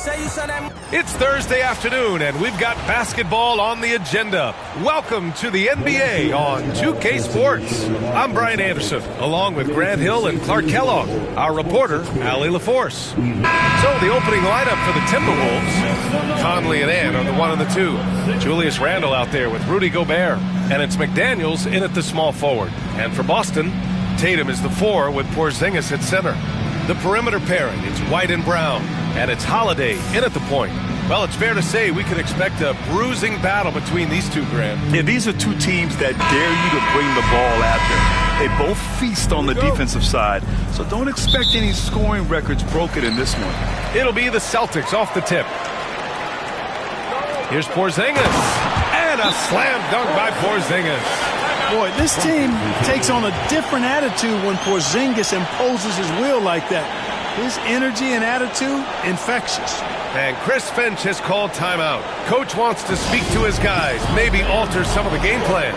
It's Thursday afternoon, and we've got basketball on the agenda. Welcome to the NBA on 2K Sports. I'm Brian Anderson, along with Grant Hill and Clark Kellogg, our reporter, Allie LaForce. So the opening lineup for the Timberwolves, Conley and Ann are the 1 and the 2. Julius Randle out there with Rudy Gobert, and it's McDaniels in at the small forward. And for Boston, Tatum is the 4 with Porzingis at center. The perimeter pairing, it's White and Brown, and it's Holiday in at the point. Well, it's fair to say we can expect a bruising battle between these two, Grant. Yeah, these are two teams that dare you to bring the ball at them. They both feast on the defensive side, so don't expect any scoring records broken in this one. It'll be the Celtics off the tip. Here's Porzingis, and a slam dunk by Porzingis. Boy, this team takes on a different attitude when Porzingis imposes his will like that. His energy and attitude, infectious. And Chris Finch has called timeout. Coach wants to speak to his guys, maybe alter some of the game plan.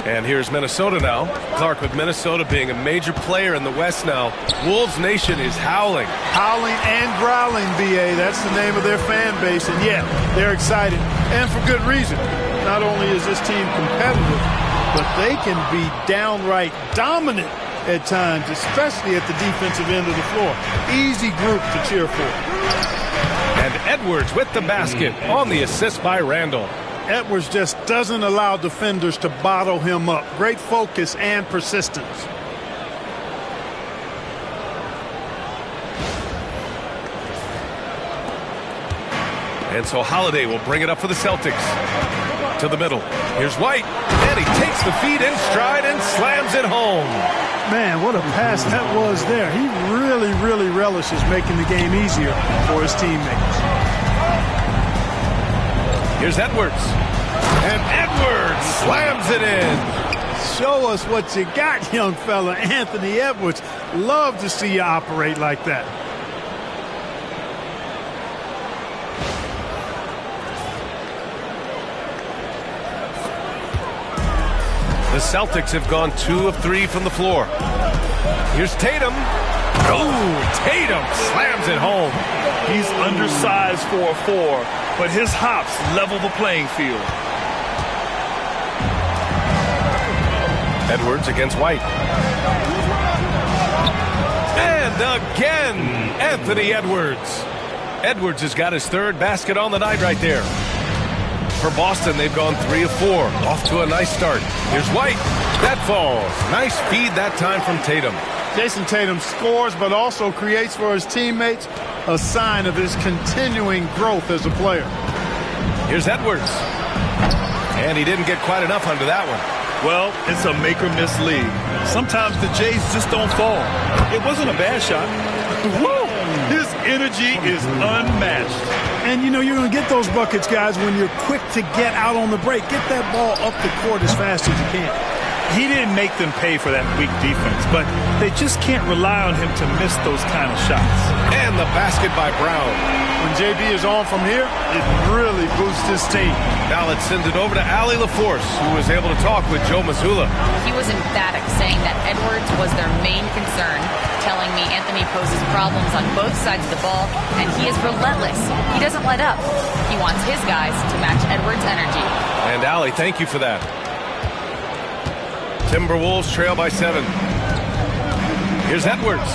And here's Minnesota now. Clark, with Minnesota being a major player in the West now, Wolves Nation is howling. Howling and growling, B.A. That's the name of their fan base. And, yeah, they're excited. And for good reason. Not only is this team competitive, but they can be downright dominant at times, especially at the defensive end of the floor. Easy group to cheer for. And Edwards with the basket on the assist by Randle. Edwards just doesn't allow defenders to bottle him up. Great focus and persistence. And so Holiday will bring it up for the Celtics. To the middle. Here's White. And he takes the feed in stride and slams it home. Man, what a pass that was there. He really relishes making the game easier for his teammates. Here's Edwards. And Edwards slams it in. Show us what you got, young fella. Anthony Edwards. Love to see you operate like that. The Celtics have gone 2 of 3 from the floor. Here's Tatum. Oh, Tatum slams it home. He's undersized for a 4, but his hops level the playing field. Edwards against White. And again, Anthony Edwards. Edwards has got his 3rd basket on the night right there. For Boston, they've gone 3 of 4. Off to a nice start. Here's White. That falls. Nice feed that time from Tatum. Jason Tatum scores, but also creates for his teammates a sign of his continuing growth as a player. Here's Edwards. And he didn't get quite enough under that one. Well, it's a make-or-miss league. Sometimes the Jays just don't fall. It wasn't a bad shot. Woo! His energy is unmatched. And, you know, you're going to get those buckets, guys, when you're quick to get out on the break. Get that ball up the court as fast as you can. He didn't make them pay for that weak defense, but they just can't rely on him to miss those kind of shots. And the basket by Brown. When JB is on from here, it really boosts his team. Now let's send it over to Allie LaForce, who was able to talk with Joe Mazzulla. He was emphatic, saying that Edwards was their main concern, telling me Anthony poses problems on both sides of the ball, and he is relentless. He doesn't let up. He wants his guys to match Edwards' energy. And Allie, thank you for that. Timberwolves trail by 7. Here's Edwards.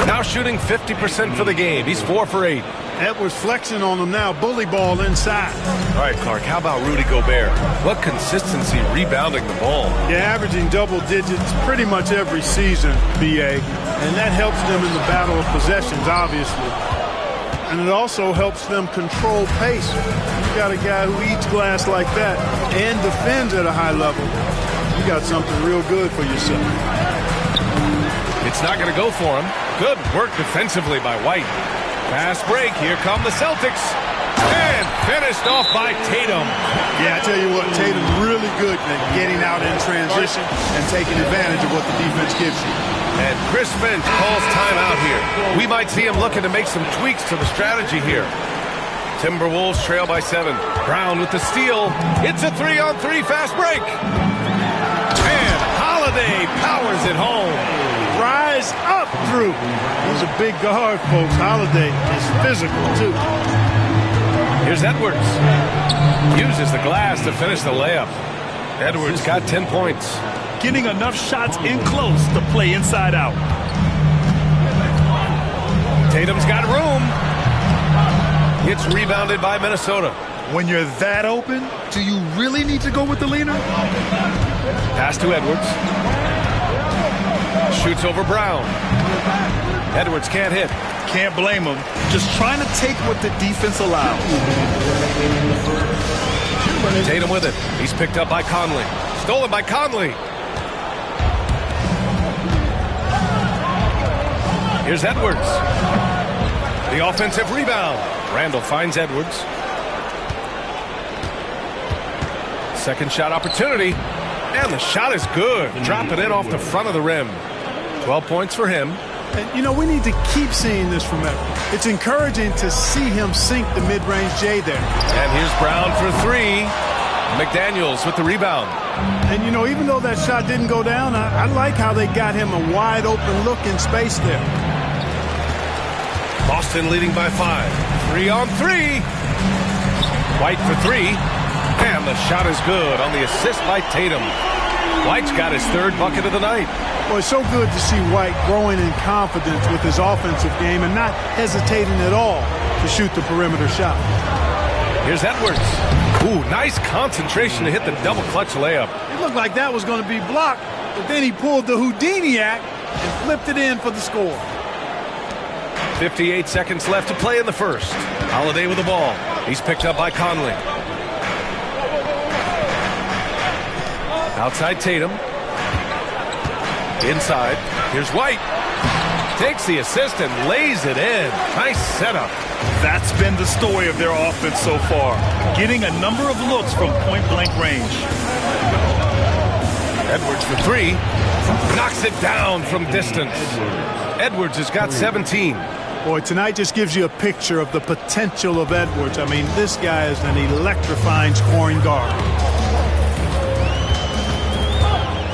Now shooting 50% for the game. He's 4 for 8. Edwards flexing on them now. Bully ball inside. All right, Clark, how about Rudy Gobert? What consistency rebounding the ball. Yeah, averaging double digits pretty much every season, B.A. And that helps them in the battle of possessions, obviously. and it also helps them control pace. You got a guy who eats glass like that and defends at a high level. You got something real good for yourself. It's not going to go for him. Good work defensively by White. Fast break. Here come the Celtics. And finished off by Tatum. Yeah, I tell you what, Tatum really good at getting out in transition and taking advantage of what the defense gives you. And Chris Finch calls timeout here. We might see him looking to make some tweaks to the strategy here. Timberwolves trail by 7. Brown with the steal. It's a 3-on-3 fast break. And Holiday powers it home. Rise up, Drew. He's a big guard, folks. Holiday is physical, too. Here's Edwards. Uses the glass to finish the layup. Edwards got 10 points. Getting enough shots in close to play inside out. Tatum's got room. It's rebounded by Minnesota. When you're that open, do you really need to go with the leaner? Pass to Edwards. Shoots over Brown. Edwards can't hit. Can't blame him. Just trying to take what the defense allows. Tatum with it. He's picked up by Conley. Stolen by Conley. Here's Edwards. The offensive rebound. Randall finds Edwards. Second shot opportunity. And the shot is good. Drop it in off the front of the rim. 12 points for him. And, you know, we need to keep seeing this from Edwards. It's encouraging to see him sink the mid-range J there. And here's Brown for 3. McDaniels with the rebound. And, you know, even though that shot didn't go down, I like how they got him a wide-open look in space there. Boston leading by 5. 3-on-3. White for 3. And the shot is good on the assist by Tatum. White's got his 3rd bucket of the night. Well, it's so good to see White growing in confidence with his offensive game and not hesitating at all to shoot the perimeter shot. Here's Edwards. Ooh, nice concentration to hit the double clutch layup. It looked like that was going to be blocked, but then he pulled the Houdini act and flipped it in for the score. 58 seconds left to play in the first. Holiday with the ball. He's picked up by Conley. Outside Tatum. Inside. Here's White. Takes the assist and lays it in. Nice setup. That's been the story of their offense so far. Getting a number of looks from point-blank range. Edwards for 3. Knocks it down from distance. Edwards has got 17. Boy, tonight just gives you a picture of the potential of Edwards. I mean, this guy is an electrifying scoring guard.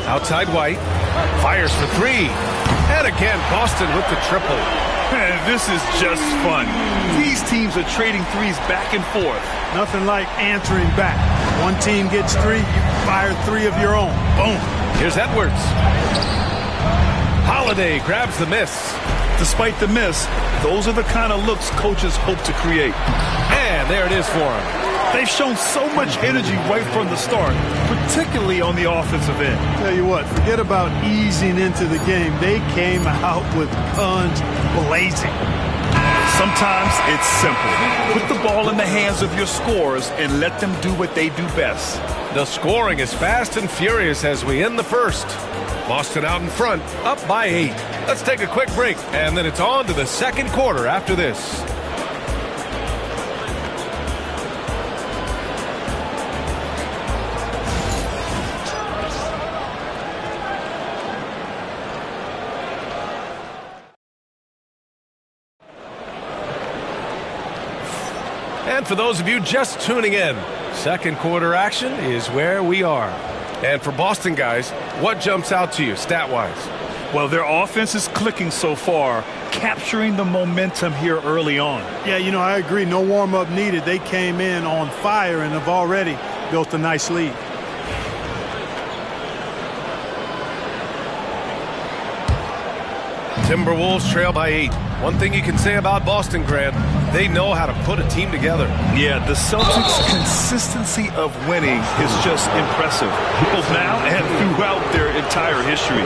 Outside White. Fires for 3. And again, Boston with the triple. Man, this is just fun. These teams are trading threes back and forth. Nothing like answering back. One team gets 3, you fire 3 of your own. Boom. Here's Edwards. Holiday grabs the miss. Despite the miss, those are the kind of looks coaches hope to create. And there it is for him. They've shown so much energy right from the start, particularly on the offensive end. Tell you what, forget about easing into the game. They came out with guns blazing. Sometimes it's simple. Put the ball in the hands of your scorers and let them do what they do best. The scoring is fast and furious as we end the first. Boston out in front, up by 8. Let's take a quick break, and then it's on to the second quarter after this. And for those of you just tuning in, second quarter action is where we are. And for Boston guys, what jumps out to you stat-wise? Well, their offense is clicking so far, capturing the momentum here early on. Yeah, you know, I agree. No warm-up needed. They came in on fire and have already built a nice lead. Timberwolves trail by 8. One thing you can say about Boston, Grant, They know how to put a team together. Yeah, the Celtics' consistency of winning is just impressive, both now and throughout their entire history.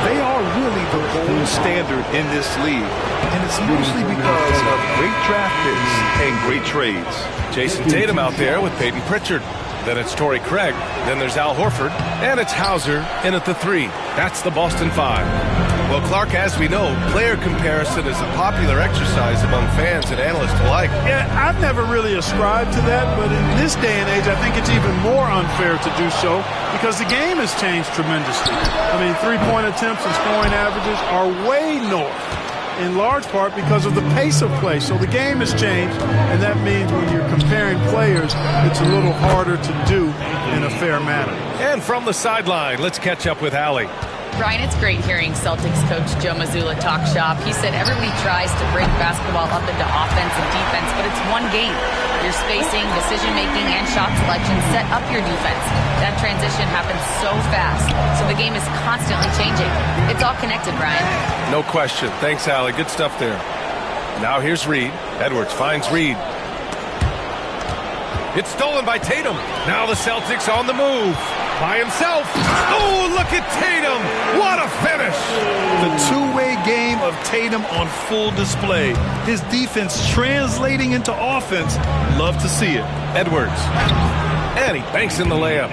They are really the gold standard in this league, and it's mostly because of great draft picks and great trades. Jason Tatum out there with Peyton Pritchard. Then it's Torrey Craig. Then there's Al Horford. And it's Hauser in at the 3. That's the Boston 5. Well, Clark, as we know, player comparison is a popular exercise among fans and analysts alike. Yeah, I've never really ascribed to that, but in this day and age, I think it's even more unfair to do so because the game has changed tremendously. I mean, three-point attempts and scoring averages are way north, in large part because of the pace of play. So the game has changed, and that means when you're comparing players, it's a little harder to do in a fair manner. And from the sideline, let's catch up with Allie. Brian, it's great hearing Celtics coach Joe Mazzulla talk shop. He said everybody tries to break basketball up into offense and defense, but it's one game. Your spacing, decision-making, and shot selection set up your defense. That transition happens so fast, so the game is constantly changing. It's all connected, Brian. No question. Thanks, Allie. Good stuff there. Now here's Reed. Edwards finds Reed. It's stolen by Tatum. Now the Celtics on the move. By himself. Oh, look at Tatum. What a finish. The two-way game of Tatum on full display. His defense translating into offense. Love to see it. Edwards. And he banks in the layup.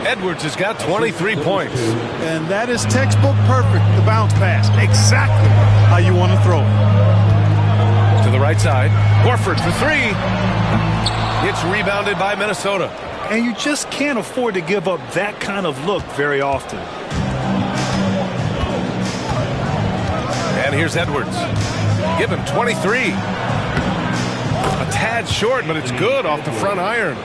Edwards has got 23 points. And that is textbook perfect, the bounce pass. Exactly how you want to throw it. To the right side. Horford for 3. It's rebounded by Minnesota. And you just can't afford to give up that kind of look very often. And here's Edwards. Give him 23. A tad short, but it's good off the front iron.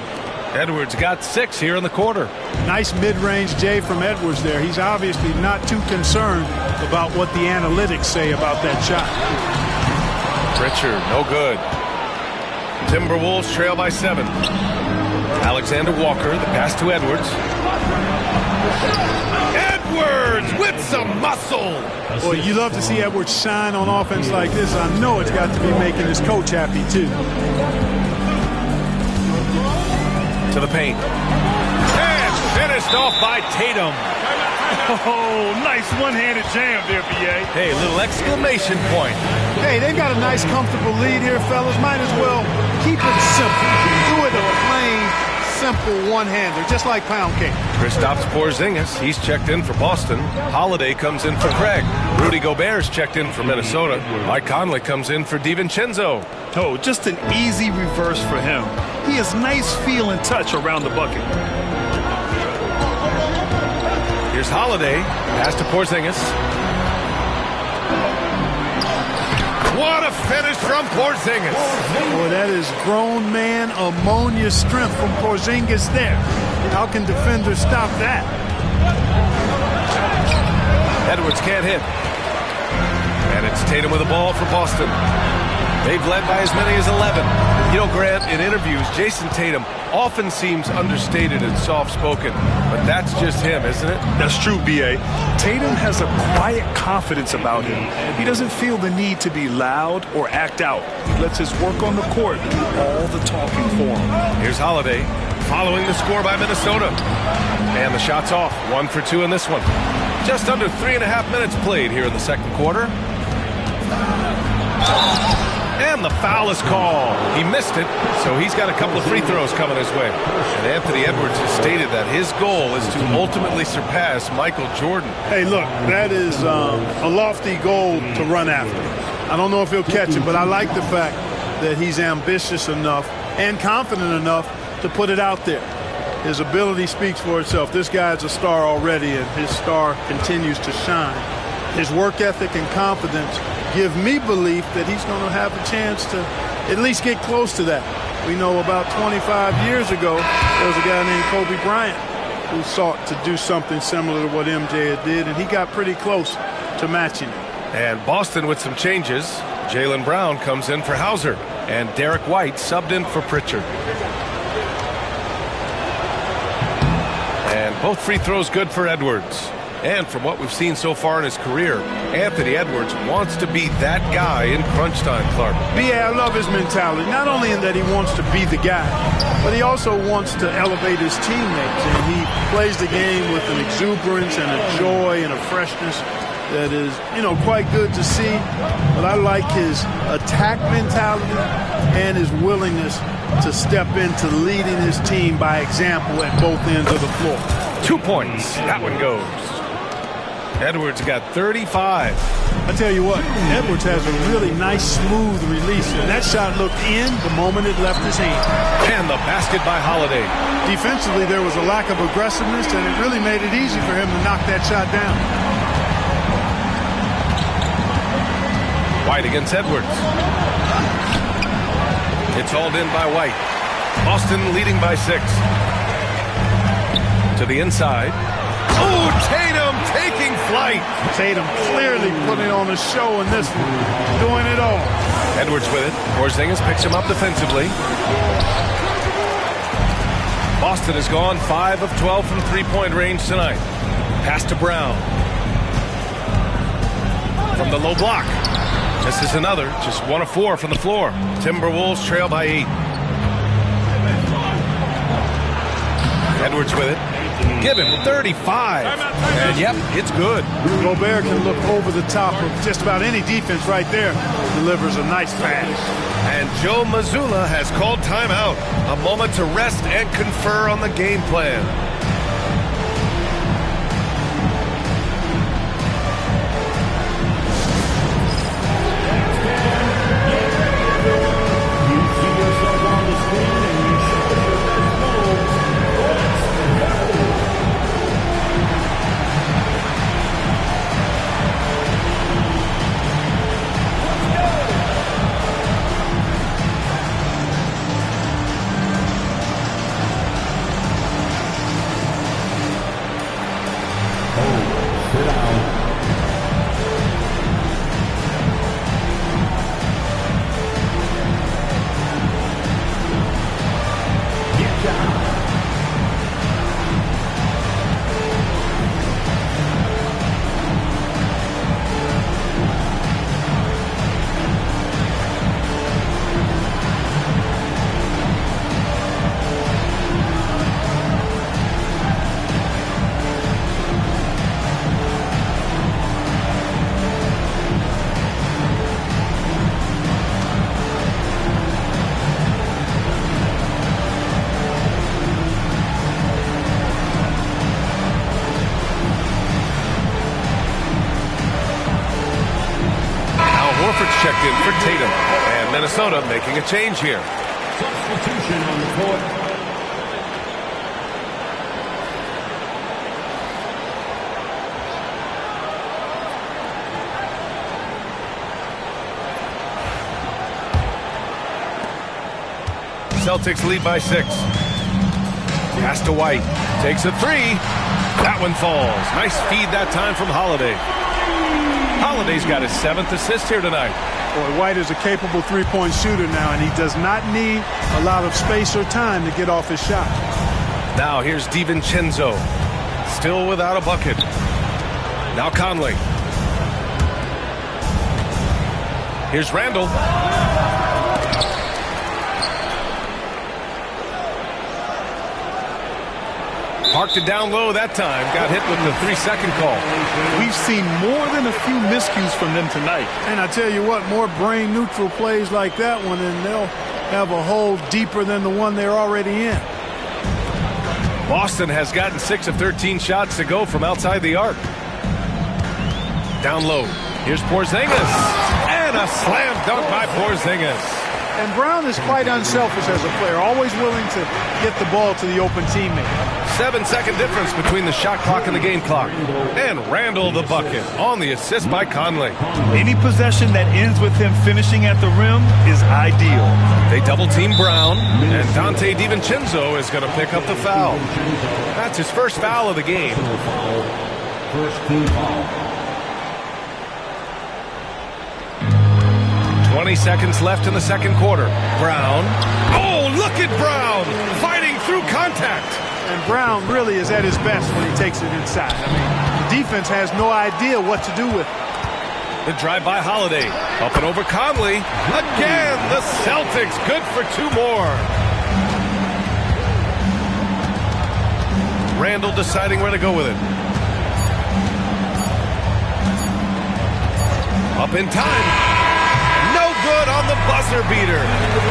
Edwards got 6 here in the quarter. Nice mid-range J from Edwards there. He's obviously not too concerned about what the analytics say about that shot. Pritchard, no good. Timberwolves trail by 7. Alexander Walker, the pass to Edwards. Edwards with some muscle. Boy, you love to see Edwards shine on offense like this. I know it's got to be making his coach happy, too. To the paint. And finished off by Tatum. Oh, nice one-handed jam there, B.A. Hey, a little exclamation point. Hey, they've got a nice, comfortable lead here, fellas. Might as well keep it simple. Do it a plain, simple one-hander, just like pound cake. Kristaps Porzingis, he's checked in for Boston. Holiday comes in for Craig. Rudy Gobert's checked in for Minnesota. Mike Conley comes in for DiVincenzo. Oh, just an easy reverse for him. He has nice feel and touch around the bucket. Here's Holiday. Pass to Porzingis. What a finish from Porzingis. Boy, that is grown man ammonia strength from Porzingis there. How can defenders stop that? Edwards can't hit. And it's Tatum with the ball for Boston. They've led by as many as 11. You know, Grant, in interviews, Jason Tatum often seems understated and soft-spoken, but that's just him, isn't it? That's true, B.A. Tatum has a quiet confidence about him. He doesn't feel the need to be loud or act out. He lets his work on the court do all the talking for him. Here's Holiday following the score by Minnesota. And the shot's off. 1 for 2 in this one. Just under 3.5 minutes played here in the second quarter. And the foul is called. He missed it, so he's got a couple of free throws coming his way. And Anthony Edwards has stated that his goal is to ultimately surpass Michael Jordan. Hey, look, that is a lofty goal to run after. I don't know if he'll catch it, but I like the fact that he's ambitious enough and confident enough to put it out there. His ability speaks for itself. This guy's a star already, and his star continues to shine. His work ethic and confidence give me belief that he's going to have a chance to at least get close to that. We know about 25 years ago, there was a guy named Kobe Bryant who sought to do something similar to what MJ did, and he got pretty close to matching it. And Boston with some changes. Jaylen Brown comes in for Hauser, and Derek White subbed in for Pritchard. And both free throws good for Edwards. And from what we've seen so far in his career, Anthony Edwards wants to be that guy in crunch time, Clark. B.A., I love his mentality, not only in that he wants to be the guy, but he also wants to elevate his teammates. And he plays the game with an exuberance and a joy and a freshness that is, quite good to see. But I like his attack mentality and his willingness to step into leading his team by example at both ends of the floor. 2 points. That one goes. Edwards got 35. I tell you what, Edwards has a really nice, smooth release, and that shot looked in the moment it left his hand. And the basket by Holiday. Defensively, there was a lack of aggressiveness, and it really made it easy for him to knock that shot down. White against Edwards. It's hauled in by White. Boston leading by 6. To the inside. Oh, Tatum taking flight. Tatum clearly putting on a show in this one, doing it all. Edwards with it. Porzingis picks him up defensively. Boston has gone 5 of 12 from three-point range tonight. Pass to Brown. From the low block. This is another, just 1 of 4 from the floor. Timberwolves trail by 8. Edwards with it. Give him 35. And yep, it's good. Gobert can look over the top of just about any defense right there. Delivers a nice pass. And Joe Mazzulla has called timeout. A moment to rest and confer on the game plan. Checked in for Tatum. And Minnesota making a change here. Substitution on the court. Celtics lead by 6. Pass to White. Takes a 3. That one falls. Nice feed that time from Holiday. Holiday's got his 7th assist here tonight. Boy, White is a capable three-point shooter now, and he does not need a lot of space or time to get off his shot. Now here's DiVincenzo. Still without a bucket. Now Conley. Here's Randall. Parked it down low that time. Got hit with the 3-second call. We've seen more than a few miscues from them tonight. And I tell you what, more brain-neutral plays like that one, and they'll have a hole deeper than the one they're already in. Boston has gotten 6 of 13 shots to go from outside the arc. Down low. Here's Porzingis. And a slam dunk by Porzingis. And Brown is quite unselfish as a player, always willing to get the ball to the open teammate. 7-second difference between the shot clock and the game clock. And Randall the bucket on the assist by Conley. Any possession that ends with him finishing at the rim is ideal. They double-team Brown, and Dante DiVincenzo is going to pick up the foul. That's his first foul of the game. First team foul. 20 seconds left in the second quarter. Brown. Oh, look at Brown fighting through contact. And Brown really is at his best when he takes it inside. I mean, the defense has no idea what to do with it. The drive by Holiday. Up and over Conley. Again, the Celtics good for 2 more. Randall deciding where to go with it. Up in time. No good on the buzzer beater.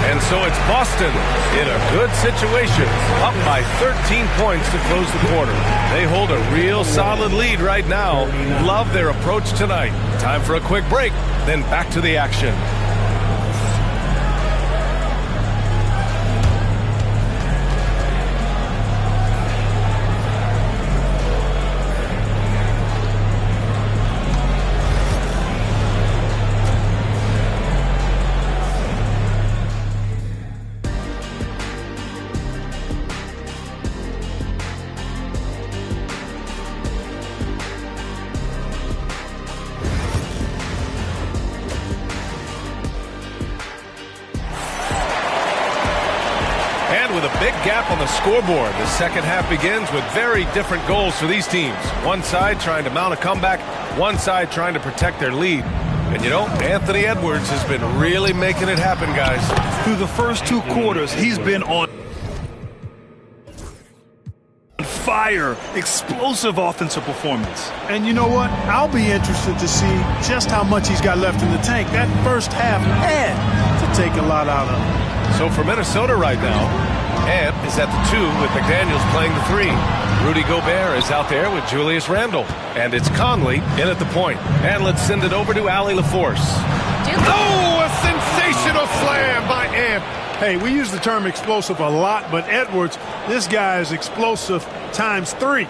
And so it's Boston in a good situation. Up by 13 points to close the quarter. They hold a real solid lead right now. Love their approach tonight. Time for a quick break, then back to the action. With a big gap on the scoreboard, the second half begins with very different goals for these teams. One side trying to mount a comeback, one side trying to protect their lead. And you know, Anthony Edwards has been really making it happen, guys. Through the first 2 quarters, he's been on fire, explosive offensive performance. And you know what? I'll be interested to see just how much he's got left in the tank. That first half had to take a lot out of him. So for Minnesota right now, Ed is at the 2 with McDaniels playing the 3. Rudy Gobert is out there with Julius Randle. And it's Conley in at the point. And let's send it over to Allie LaForce. Oh, a sensational slam by Ant. Hey, we use the term explosive a lot, but Edwards, this guy is explosive times 3.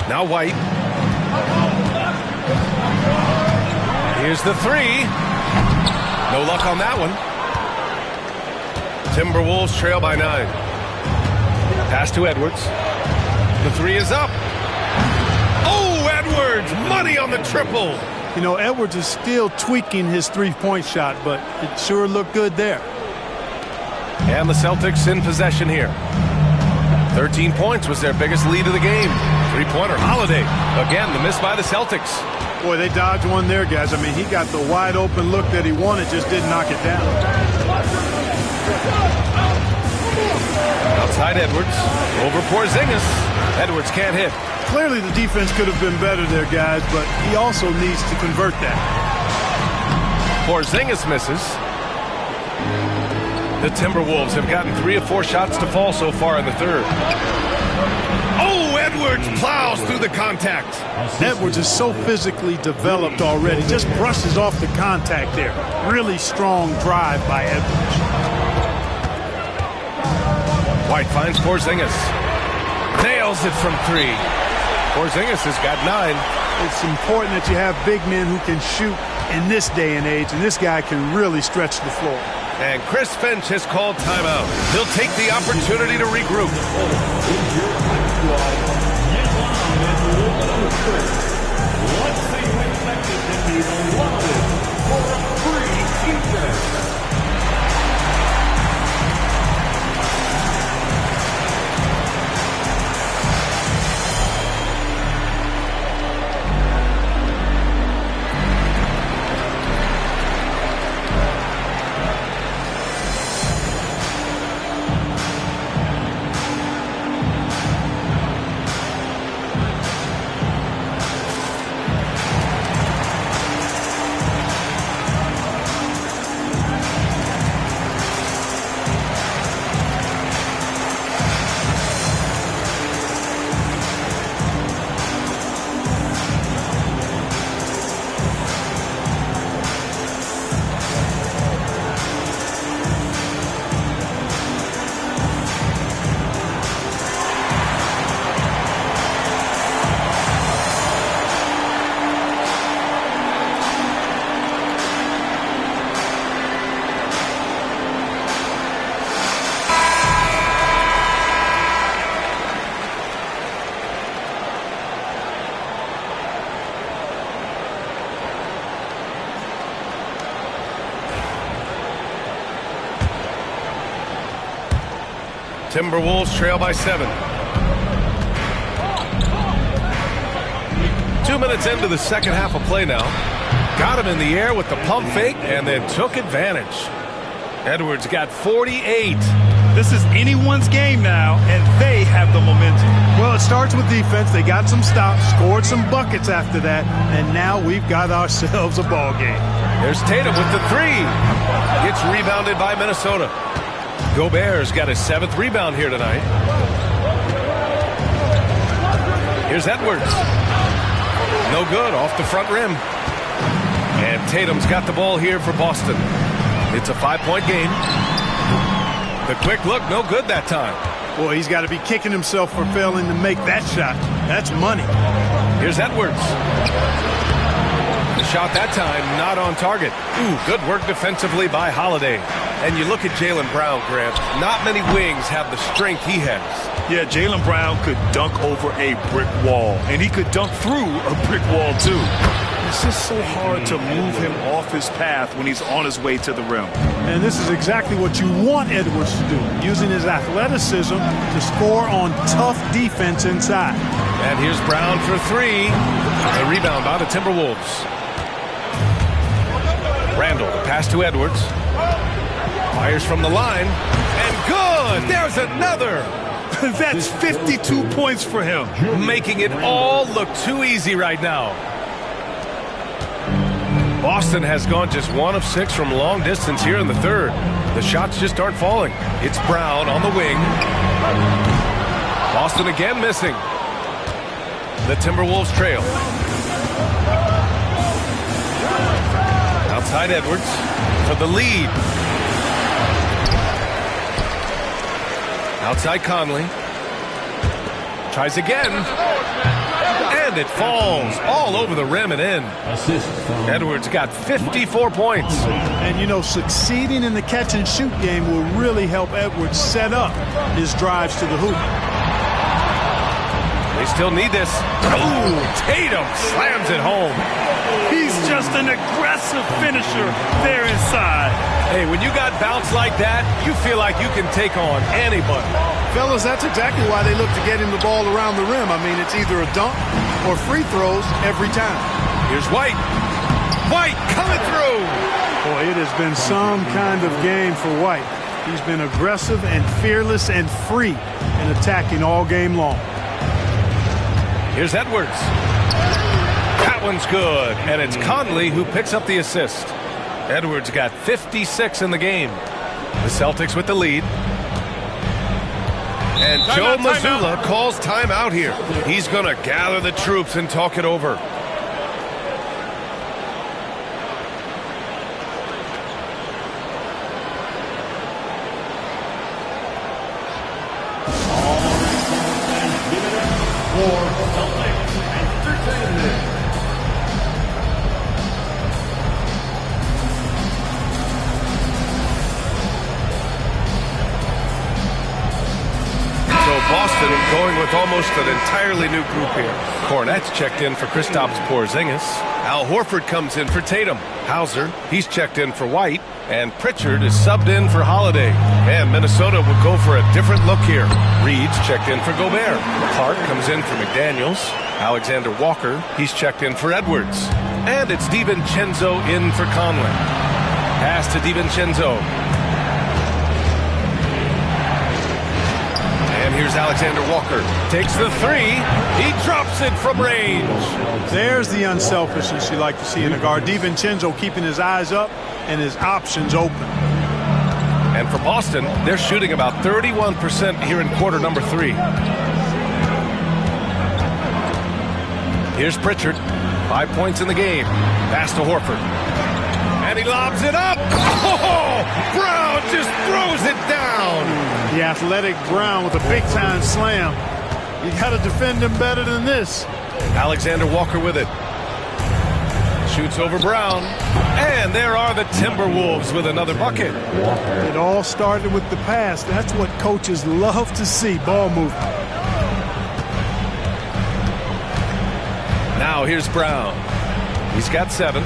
Now White. Here's the 3. No luck on that one. Timberwolves trail by 9. Pass to Edwards. The 3 is up. Oh, Edwards! Money on the triple. You know, Edwards is still tweaking his three-point shot, but it sure looked good there. And the Celtics in possession here. 13 points was their biggest lead of the game. Three-pointer, Holiday. Again, the miss by the Celtics. Boy, they dodged one there, guys. I mean, he got the wide-open look that he wanted, just didn't knock it down. Outside Edwards. Over Porzingis. Edwards can't hit. Clearly, the defense could have been better there, guys, but he also needs to convert that. Porzingis misses. The Timberwolves have gotten 3 of 4 shots to fall so far in the third. Oh, Edwards plows through the contact. Edwards is so physically developed already. Just brushes off the contact there. Really strong drive by Edwards. White finds Porzingis. Nails it from 3. Porzingis has got 9. It's important that you have big men who can shoot in this day and age, and this guy can really stretch the floor. And Chris Finch has called timeout. He'll take the opportunity to regroup. Let's see who expected to be lauded for a free defense. Timberwolves trail by 7. 2 minutes into the second half of play now. Got him in the air with the pump fake and then took advantage. Edwards got 48. This is anyone's game now, and they have the momentum. Well, it starts with defense. They got some stops, scored some buckets after that, and now we've got ourselves a ball game. There's Tatum with the 3. Gets rebounded by Minnesota. Gobert's got his 7th rebound here tonight. Here's Edwards. No good, off the front rim. And Tatum's got the ball here for Boston. It's a 5-point game. The quick look, no good that time. Boy, he's got to be kicking himself for failing to make that shot. That's money. Here's Edwards. The shot that time, not on target. Ooh, good work defensively by Holiday. And you look at Jaylen Brown, Grant. Not many wings have the strength he has. Yeah, Jaylen Brown could dunk over a brick wall, and he could dunk through a brick wall, too. It's just so hard to move him off his path when he's on his way to the rim. And this is exactly what you want Edwards to do, using his athleticism to score on tough defense inside. And here's Brown for 3. The rebound by the Timberwolves. Randall, the pass to Edwards. Fires from the line. And good! There's another! That's 52 points for him. Making it all look too easy right now. Boston has gone just 1 of 6 from long distance here in the third. The shots just aren't falling. It's Brown on the wing. Boston again missing. The Timberwolves trail. Outside Edwards for the lead. Outside Conley. Tries again. And it falls all over the rim and in. Edwards got 54 points. And, you know, succeeding in the catch-and-shoot game will really help Edwards set up his drives to the hoop. They still need this. Ooh, Tatum slams it home. He's just an aggressive finisher there inside. Hey, when you got bounce like that, you feel like you can take on anybody. Fellas, that's exactly why they look to get him the ball around the rim. I mean, it's either a dunk or free throws every time. Here's White. White coming through. Boy, it has been some kind of game for White. He's been aggressive and fearless and free in attacking all game long. Here's Edwards. That one's good. And it's Conley who picks up the assist. Edwards got 56 in the game. The Celtics with the lead. And Joe Mazzulla calls timeout here. He's going to gather the troops and talk it over. Boston going with almost an entirely new group here. Cornette's checked in for Kristaps Porzingis. Al Horford comes in for Tatum. Hauser, he's checked in for White. And Pritchard is subbed in for Holiday. And Minnesota will go for a different look here. Reed's checked in for Gobert. Clark comes in for McDaniels. Alexander Walker, he's checked in for Edwards. And it's DiVincenzo in for Conley. Pass to DiVincenzo. And here's Alexander Walker. Takes the 3. He drops it from range. There's the unselfishness you like to see in a guard. DiVincenzo keeping his eyes up and his options open. And for Boston, they're shooting about 31% here in quarter number 3. Here's Pritchard. 5 points in the game. Pass to Horford. And he lobs it up. Oh, Brown just throws it down. The athletic Brown with a big-time slam. You got to defend him better than this. Alexander Walker with it. Shoots over Brown. And there are the Timberwolves with another bucket. It all started with the pass. That's what coaches love to see, ball movement. Now here's Brown. He's got 7.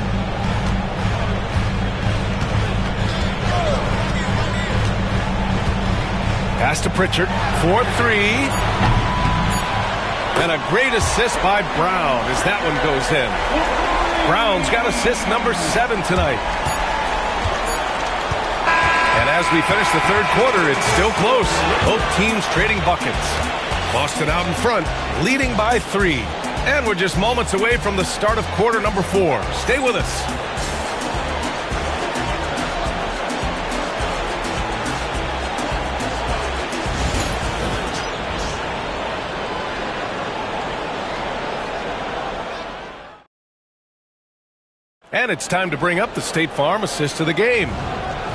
Pass to Pritchard for three. And a great assist by Brown as that one goes in. Brown's got assist number 7 tonight. And as we finish the third quarter, it's still close. Both teams trading buckets. Boston out in front, leading by 3. And we're just moments away from the start of quarter number 4. Stay with us. And it's time to bring up the State Farm assist of the game.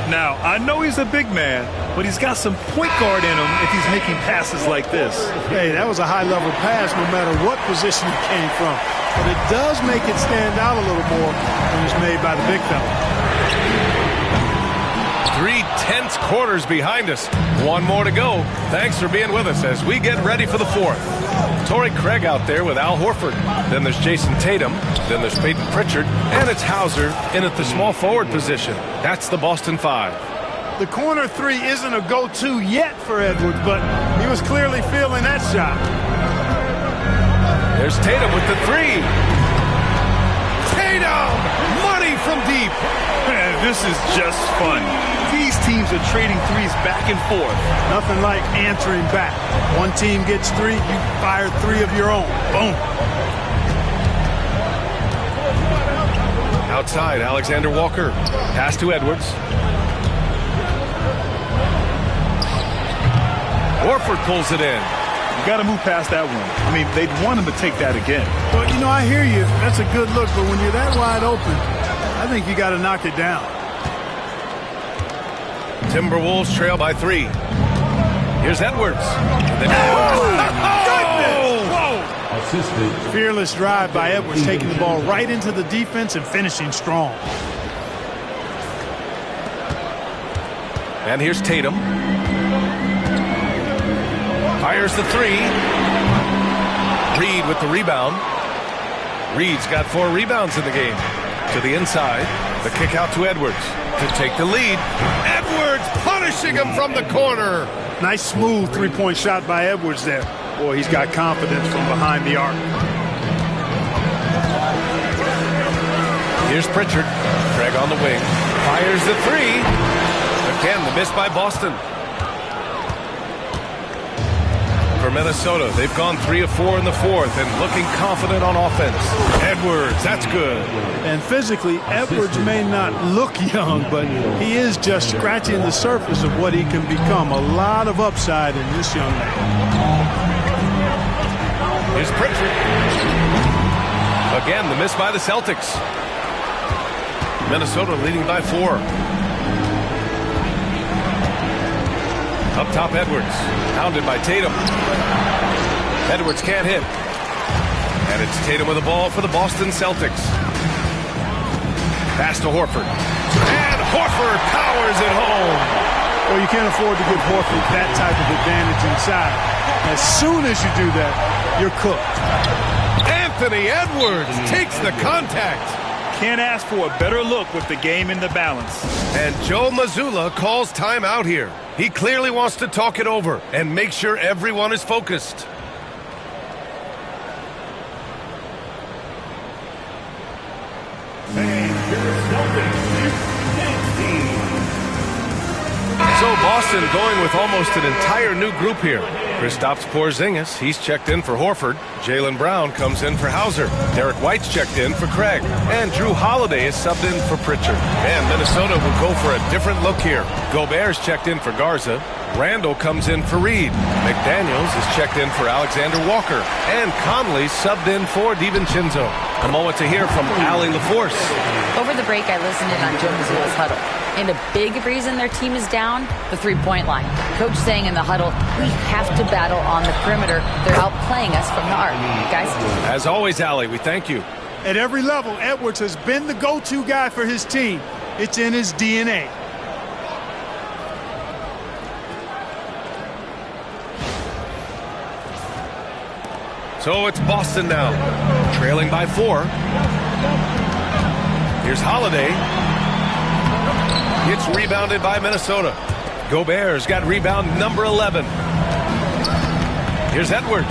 Now, I know he's a big man, but he's got some point guard in him if he's making passes like this. Hey, that was a high-level pass no matter what position it came from. But it does make it stand out a little more when it's made by the big fella. 3 tense quarters behind us. One more to go. Thanks for being with us as we get ready for the fourth. Torrey Craig out there with Al Horford. Then there's Jason Tatum. Then there's Peyton Pritchard. And it's Hauser in at the small forward position. That's the Boston 5. The corner 3 isn't a go-to yet for Edwards, but he was clearly feeling that shot. There's Tatum with the 3. Tatum! Money from deep. Man, this is just fun. These teams are trading threes back and forth. Nothing like answering back. One team gets 3, you fire 3 of your own. Boom. Outside, Alexander Walker. Pass to Edwards. Horford pulls it in. You got to move past that one. I mean, they'd want him to take that again. Well, you know, I hear you. That's a good look, but when you're that wide open, I think you got to knock it down. Timberwolves trail by 3. Here's Edwards. Whoa! Fearless drive by Edwards, taking the ball right into the defense and finishing strong. And here's Tatum. Fires the 3. Reed with the rebound. Reed's got 4 rebounds in the game. To the inside. The kick out to Edwards to take the lead. Edwards punishing him from the corner. Nice smooth three-point shot by Edwards there. Boy, he's got confidence from behind the arc. Here's Pritchard. Craig on the wing. Fires the 3. Again, the miss by Boston. For Minnesota, they've gone 3 of 4 in the fourth and looking confident on offense. Edwards, that's good. And physically, Edwards may not look young, but he is just scratching the surface of what he can become. A lot of upside in this young man. Here's Pritchard. Again, the miss by the Celtics. Minnesota leading by 4. Up top, Edwards. Pounded by Tatum. Edwards can't hit. And it's Tatum with the ball for the Boston Celtics. Pass to Horford. And Horford powers it home. Well, you can't afford to give Horford that type of advantage inside. As soon as you do that, you're cooked. Anthony Edwards takes the contact. Can't ask for a better look with the game in the balance. And Joe Mazzulla calls timeout here. He clearly wants to talk it over and make sure everyone is focused. So Boston going with almost an entire new group here. Kristaps Porzingis, he's checked in for Horford. Jaylen Brown comes in for Hauser. Derek White's checked in for Craig. And Drew Holiday is subbed in for Pritchard. And Minnesota will go for a different look here. Gobert's checked in for Garza. Randall comes in for Reed. McDaniels is checked in for Alexander Walker. And Conley subbed in for DiVincenzo. A moment to hear from Allie LaForce. Over the break, I listened in on Joe Mazzulla's huddle. And a big reason their team is down, the three-point line. Coach saying in the huddle, we have to battle on the perimeter. They're outplaying us from the arc. Guys? As always, Allie, we thank you. At every level, Edwards has been the go-to guy for his team. It's in his DNA. So it's Boston now, trailing by 4. Here's Holiday. It's rebounded by Minnesota. Gobert's got rebound number 11. Here's Edwards.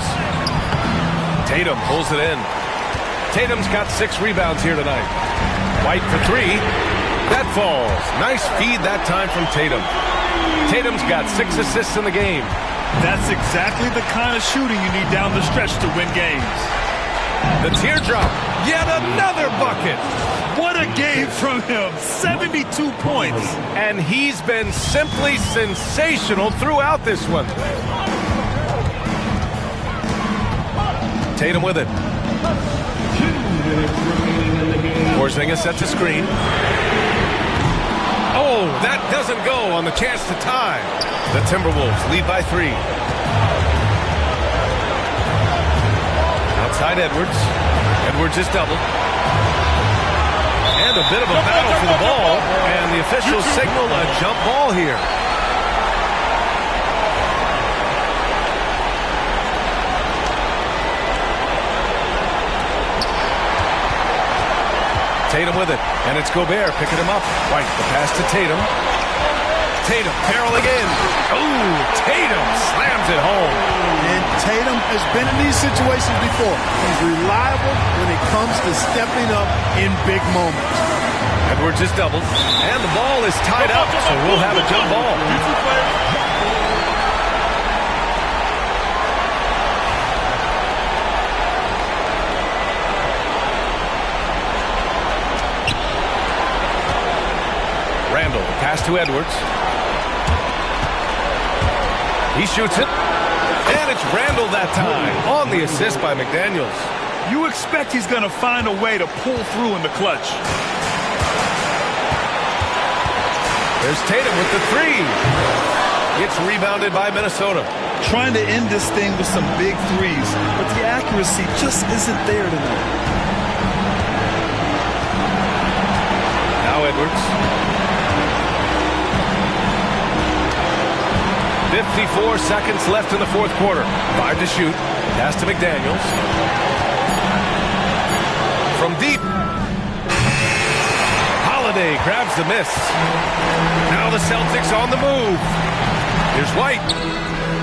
Tatum pulls it in. Tatum's got 6 rebounds here tonight. White for 3. That falls. Nice feed that time from Tatum. Tatum's got 6 assists in the game. That's exactly the kind of shooting you need down the stretch to win games. The teardrop. Yet another bucket. What a game from him. 72 points. And he's been simply sensational throughout this one. Tatum with it. Porzingis sets a screen. Oh, that doesn't go on the chance to tie. The Timberwolves lead by 3. Outside Edwards. Edwards is doubled. And a bit of a battle for the ball. And the officials signal a jump ball here. Tatum with it, and it's Gobert picking him up. White, the pass to Tatum. Tatum barreling in. Ooh, Tatum slams it home. And Tatum has been in these situations before. He's reliable when it comes to stepping up in big moments. Edwards is doubled, and the ball is tied up, so we'll have a jump ball. Randall, pass to Edwards. He shoots it. And it's Randall that time on the assist by McDaniels. You expect he's going to find a way to pull through in the clutch. There's Tatum with the 3. It's rebounded by Minnesota. Trying to end this thing with some big threes, but the accuracy just isn't there tonight. Now Edwards. 54 seconds left in the fourth quarter. 5 to shoot. Pass to McDaniels. From deep. Holiday grabs the miss. Now the Celtics on the move. Here's White.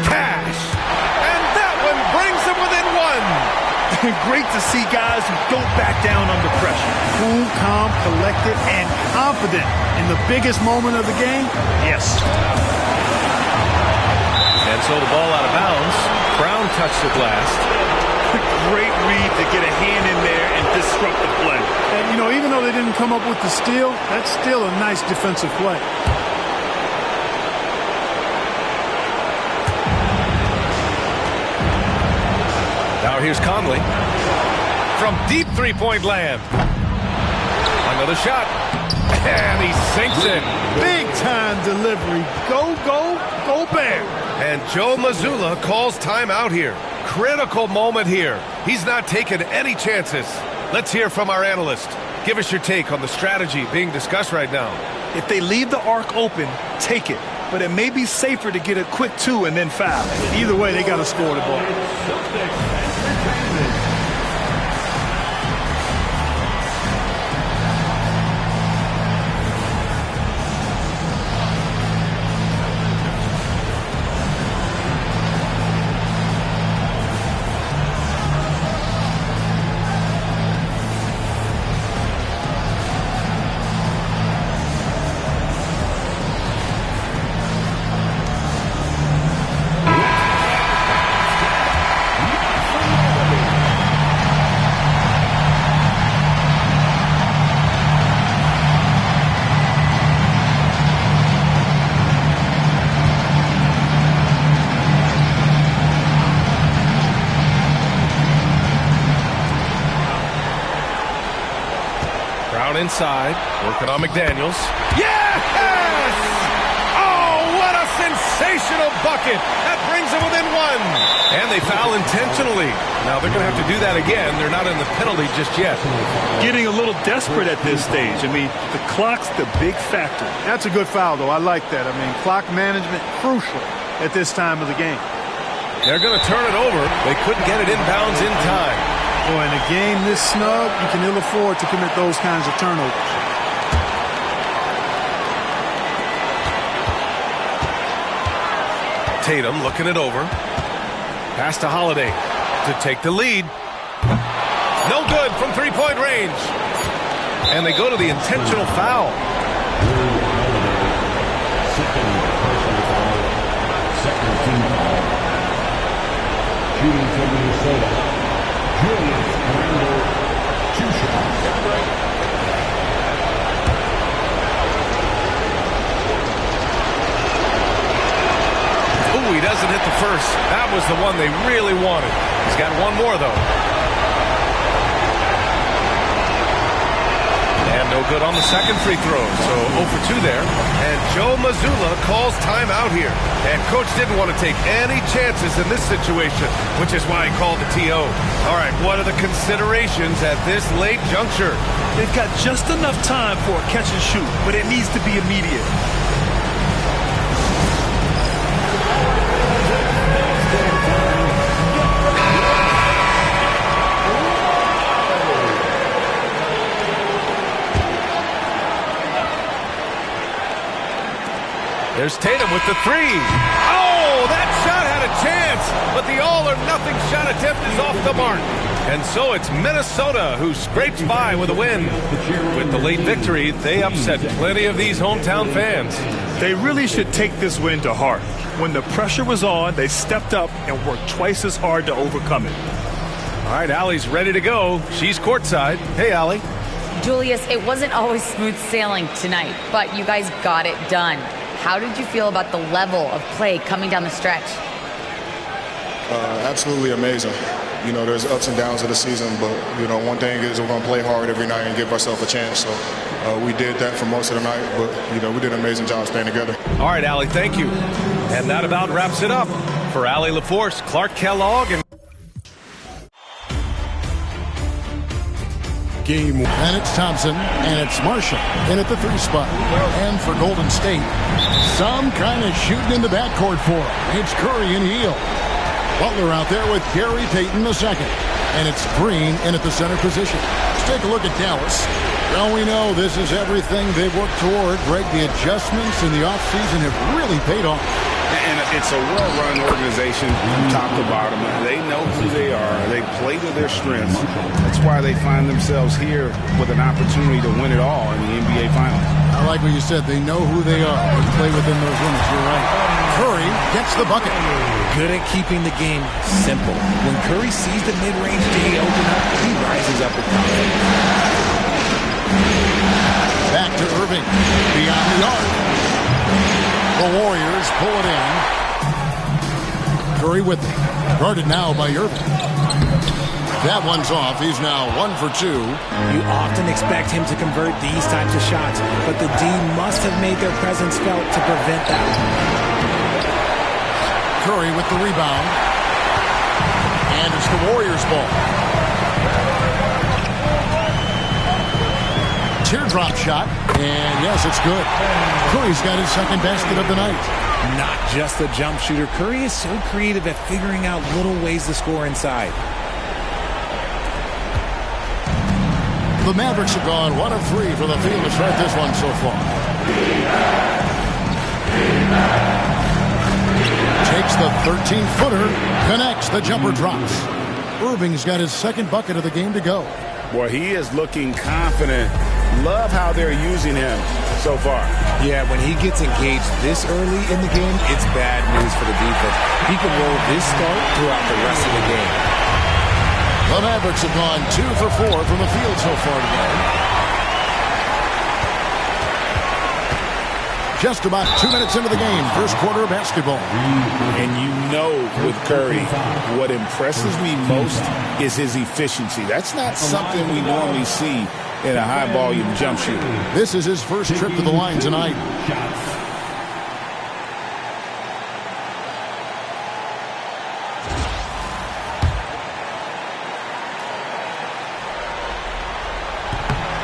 Cash. And that one brings them within 1. Great to see guys who don't back down under pressure. Cool, calm, collected, and confident in the biggest moment of the game. Yes. And so the ball out of bounds. Brown touched it last. Great read to get a hand in there and disrupt the play. And, you know, even though they didn't come up with the steal, that's still a nice defensive play. Now here's Conley. From deep three-point land. Another shot. And he sinks it. Big-time delivery. Go, go, go, Bear. And Joe Mazzulla calls timeout here. Critical moment here. He's not taking any chances. Let's hear from our analyst. Give us your take on the strategy being discussed right now. If they leave the arc open, take it. But it may be safer to get a quick 2 and then foul. Either way, they got to score the ball. Inside, working on McDaniels. Yes! Oh, what a sensational bucket! That brings them within 1. And they foul intentionally. Now they're going to have to do that again. They're not in the penalty just yet. Getting a little desperate at this stage. I mean, the clock's the big factor. That's a good foul, though. I like that. I mean, clock management crucial at this time of the game. They're going to turn it over. They couldn't get it inbounds in time. Boy, in a game this snug, you can ill afford to commit those kinds of turnovers. Tatum looking it over. Pass to Holiday to take the lead. No good from three-point range. And they go to the intentional foul. Second team foul. Shooting for Minnesota. Julius Randle, 2 shots. Ooh, he doesn't hit the first. That was the one they really wanted. He's got one more, though. And no good on the second free throw, so 0 for 2 there. And Joe Mazzulla calls timeout here. And Coach didn't want to take any chances in this situation, which is why he called the TO. All right, what are the considerations at this late juncture? They've got just enough time for a catch and shoot, but it needs to be immediate. There's Tatum with the three. Oh, that shot had a chance, but the all-or-nothing shot attempt is off the mark. And so it's Minnesota who scrapes by with a win. With the late victory, they upset plenty of these hometown fans. They really should take this win to heart. When the pressure was on, they stepped up and worked twice as hard to overcome it. All right, Allie's ready to go. She's courtside. Hey, Allie. Julius, it wasn't always smooth sailing tonight, but you guys got it done. How did you feel about the level of play coming down the stretch? Absolutely amazing. You know, there's ups and downs of the season, but, you know, one thing is we're going to play hard every night and give ourselves a chance. So we did that for most of the night, but, you know, we did an amazing job staying together. All right, Allie, thank you. And that about wraps it up. For Allie LaForce, Clark Kellogg, and game. And it's Thompson, and it's Marshall in at the 3 spot. And for Golden State, some kind of shooting in the backcourt for him. It's Curry and Hield. Butler out there with Gary Payton II. And it's Green in at the center position. Let's take a look at Dallas. Well, we know this is everything they've worked toward. Greg, the adjustments in the offseason have really paid off. And it's a well-run organization from top to bottom. They know who they are. They play to their strengths. That's why they find themselves here with an opportunity to win it all in the NBA Finals. I like what you said. They know who they are. They play within those limits. You're right. Curry gets the bucket. Good at keeping the game simple. When Curry sees the mid-range D open up, he rises up with confidence. Back to Irving. Beyond the arc. The Warriors pull it in. Curry with it. Guarded now by Irving. That one's off. He's now 1 for 2. You often expect him to convert these types of shots, but the D must have made their presence felt to prevent that. Curry with the rebound. And it's the Warriors' ball. Teardrop shot. And yes, it's good. Curry's got his second basket of the night. Not just a jump shooter. Curry is so creative at figuring out little ways to score inside. The Mavericks have gone 1 of 3 for the field to start this one so far. Takes the 13-footer, connects, the jumper drops. Irving's got his second bucket of the game to go. Boy, he is looking confident. Love how they're using him so far. Yeah, when he gets engaged this early in the game, it's bad news for the defense. He can roll this start throughout the rest of the game. The Mavericks have gone 2 for 4 from the field so far today. Just about 2 minutes into the game, first quarter of basketball. And you know with Curry, what impresses me most is his efficiency. That's not something we normally see in a high-volume jump shooter. This is his first trip to the line tonight.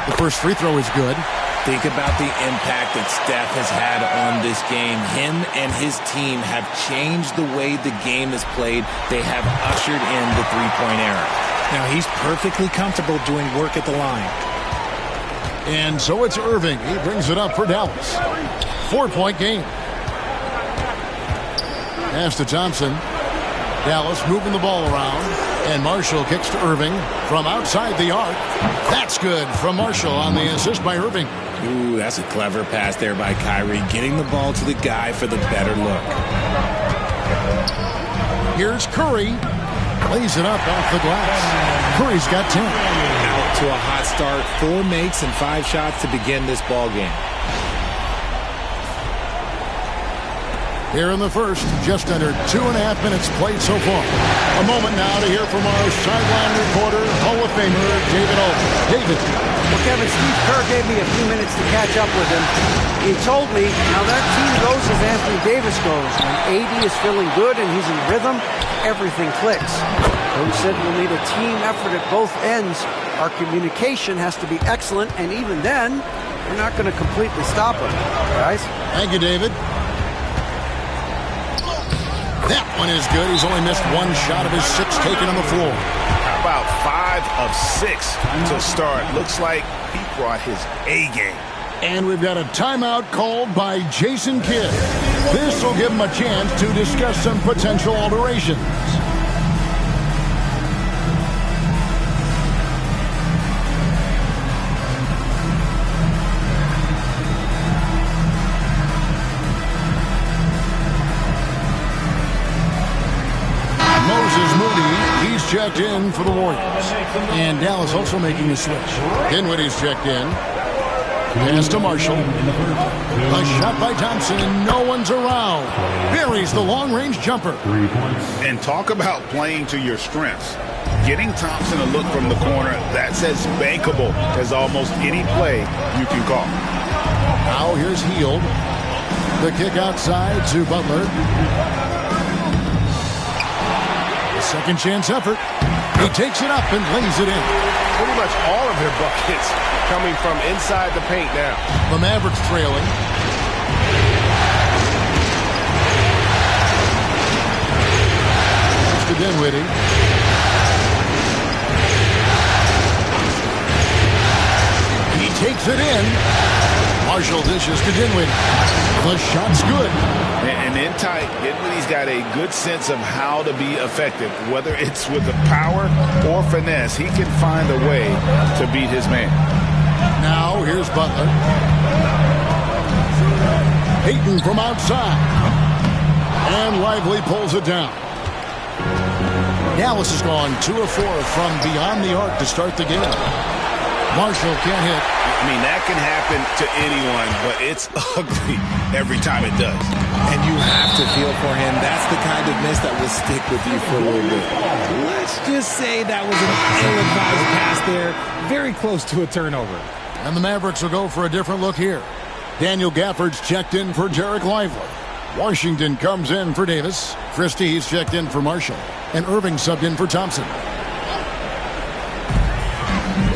The first free throw is good. Think about the impact that Steph has had on this game. Him and his team have changed the way the game is played. They have ushered in the three-point era. Now he's perfectly comfortable doing work at the line. And so it's Irving. He brings it up for Dallas. 4-point game. Pass to Thompson. Dallas moving the ball around. And Marshall kicks to Irving from outside the arc. That's good from Marshall on the assist by Irving. Ooh, that's a clever pass there by Kyrie, getting the ball to the guy for the better look. Here's Curry. Lays it up off the glass. Curry's got 10. Out to a hot start. 4 makes and 5 shots to begin this ball game. Here in the first, just under 2.5 minutes played so far. A moment now to hear from our sideline reporter, Hall of Famer David Aldridge. David. Well, Kevin, Steve Kerr gave me a few minutes to catch up with him. He told me how that team goes as Anthony Davis goes. When AD is feeling good and he's in rhythm, everything clicks. Coach said we'll need a team effort at both ends. Our communication has to be excellent, and even then, we're not going to completely stop him. Guys? Thank you, David. That one is good. He's only missed 1 shot of his 6 taken on the floor. How about 5 of 6 to start? Looks like he brought his A game. And we've got a timeout called by Jason Kidd. This will give him a chance to discuss some potential alterations. Checked in for the Warriors. And Dallas also making a switch. Dinwiddie's checked in. Pass to Marshall. A shot by Thompson. No one's around. Buries the long-range jumper. And talk about playing to your strengths. Getting Thompson a look from the corner, that's as bankable as almost any play you can call. Now here's Hield. The kick outside to Butler. Second chance effort. He takes it up and lays it in. Pretty much all of their buckets coming from inside the paint now. The Mavericks trailing. To Dinwiddie. He takes it in. Marshall dishes to Dinwiddie. The shot's good. And in tight, Dinwiddie's got a good sense of how to be effective. Whether it's with the power or finesse, he can find a way to beat his man. Now here's Butler. Payton from outside. And Lively pulls it down. Dallas has gone 2 of 4 from beyond the arc to start the game. Marshall can't hit. I mean, that can happen to anyone, but it's ugly every time it does. And you have to feel for him. That's the kind of miss that will stick with you for a little bit. Let's just say that was an ill-advised pass there. Very close to a turnover. And the Mavericks will go for a different look here. Daniel Gafford's checked in for Derek Lively. Washington comes in for Davis. Christie's checked in for Marshall. And Irving subbed in for Thompson.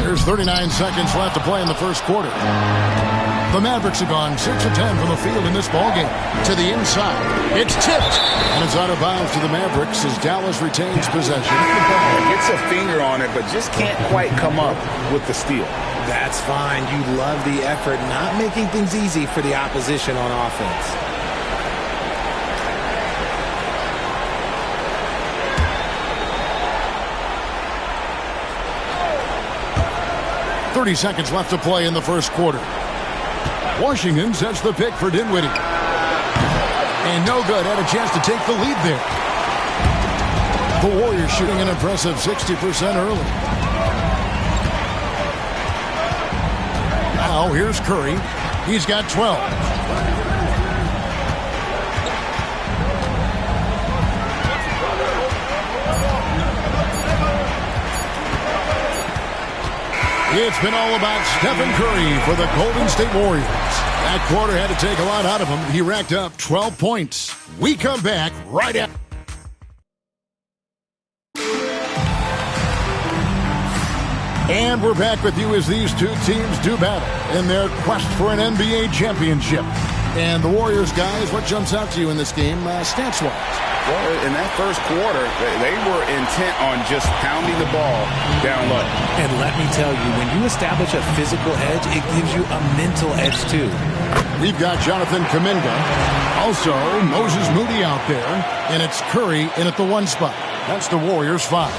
There's 39 seconds left to play in the first quarter. The Mavericks have gone 6 of 10 from the field in this ballgame. To the inside. It's tipped. And it's out of bounds to the Mavericks as Dallas retains possession. Gets a finger on it, but just can't quite come up with the steal. That's fine. You love the effort, not making things easy for the opposition on offense. Seconds left to play in the first quarter. Washington sets the pick for Dinwiddie. And no good. Had a chance to take the lead there. The Warriors shooting an impressive 60% early. Now here's Curry. He's got 12. It's been all about Stephen Curry for the Golden State Warriors. That quarter had to take a lot out of him. He racked up 12 points. We come back right after. And we're back with you as these two teams do battle in their quest for an NBA championship. And the Warriors, guys, what jumps out to you in this game, stats-wise? Well, in that first quarter, they were intent on just pounding the ball down low. And let me tell you, when you establish a physical edge, it gives you a mental edge too. We've got Jonathan Kuminga. Also, Moses Moody out there. And it's Curry in at the 1 spot. That's the Warriors 5.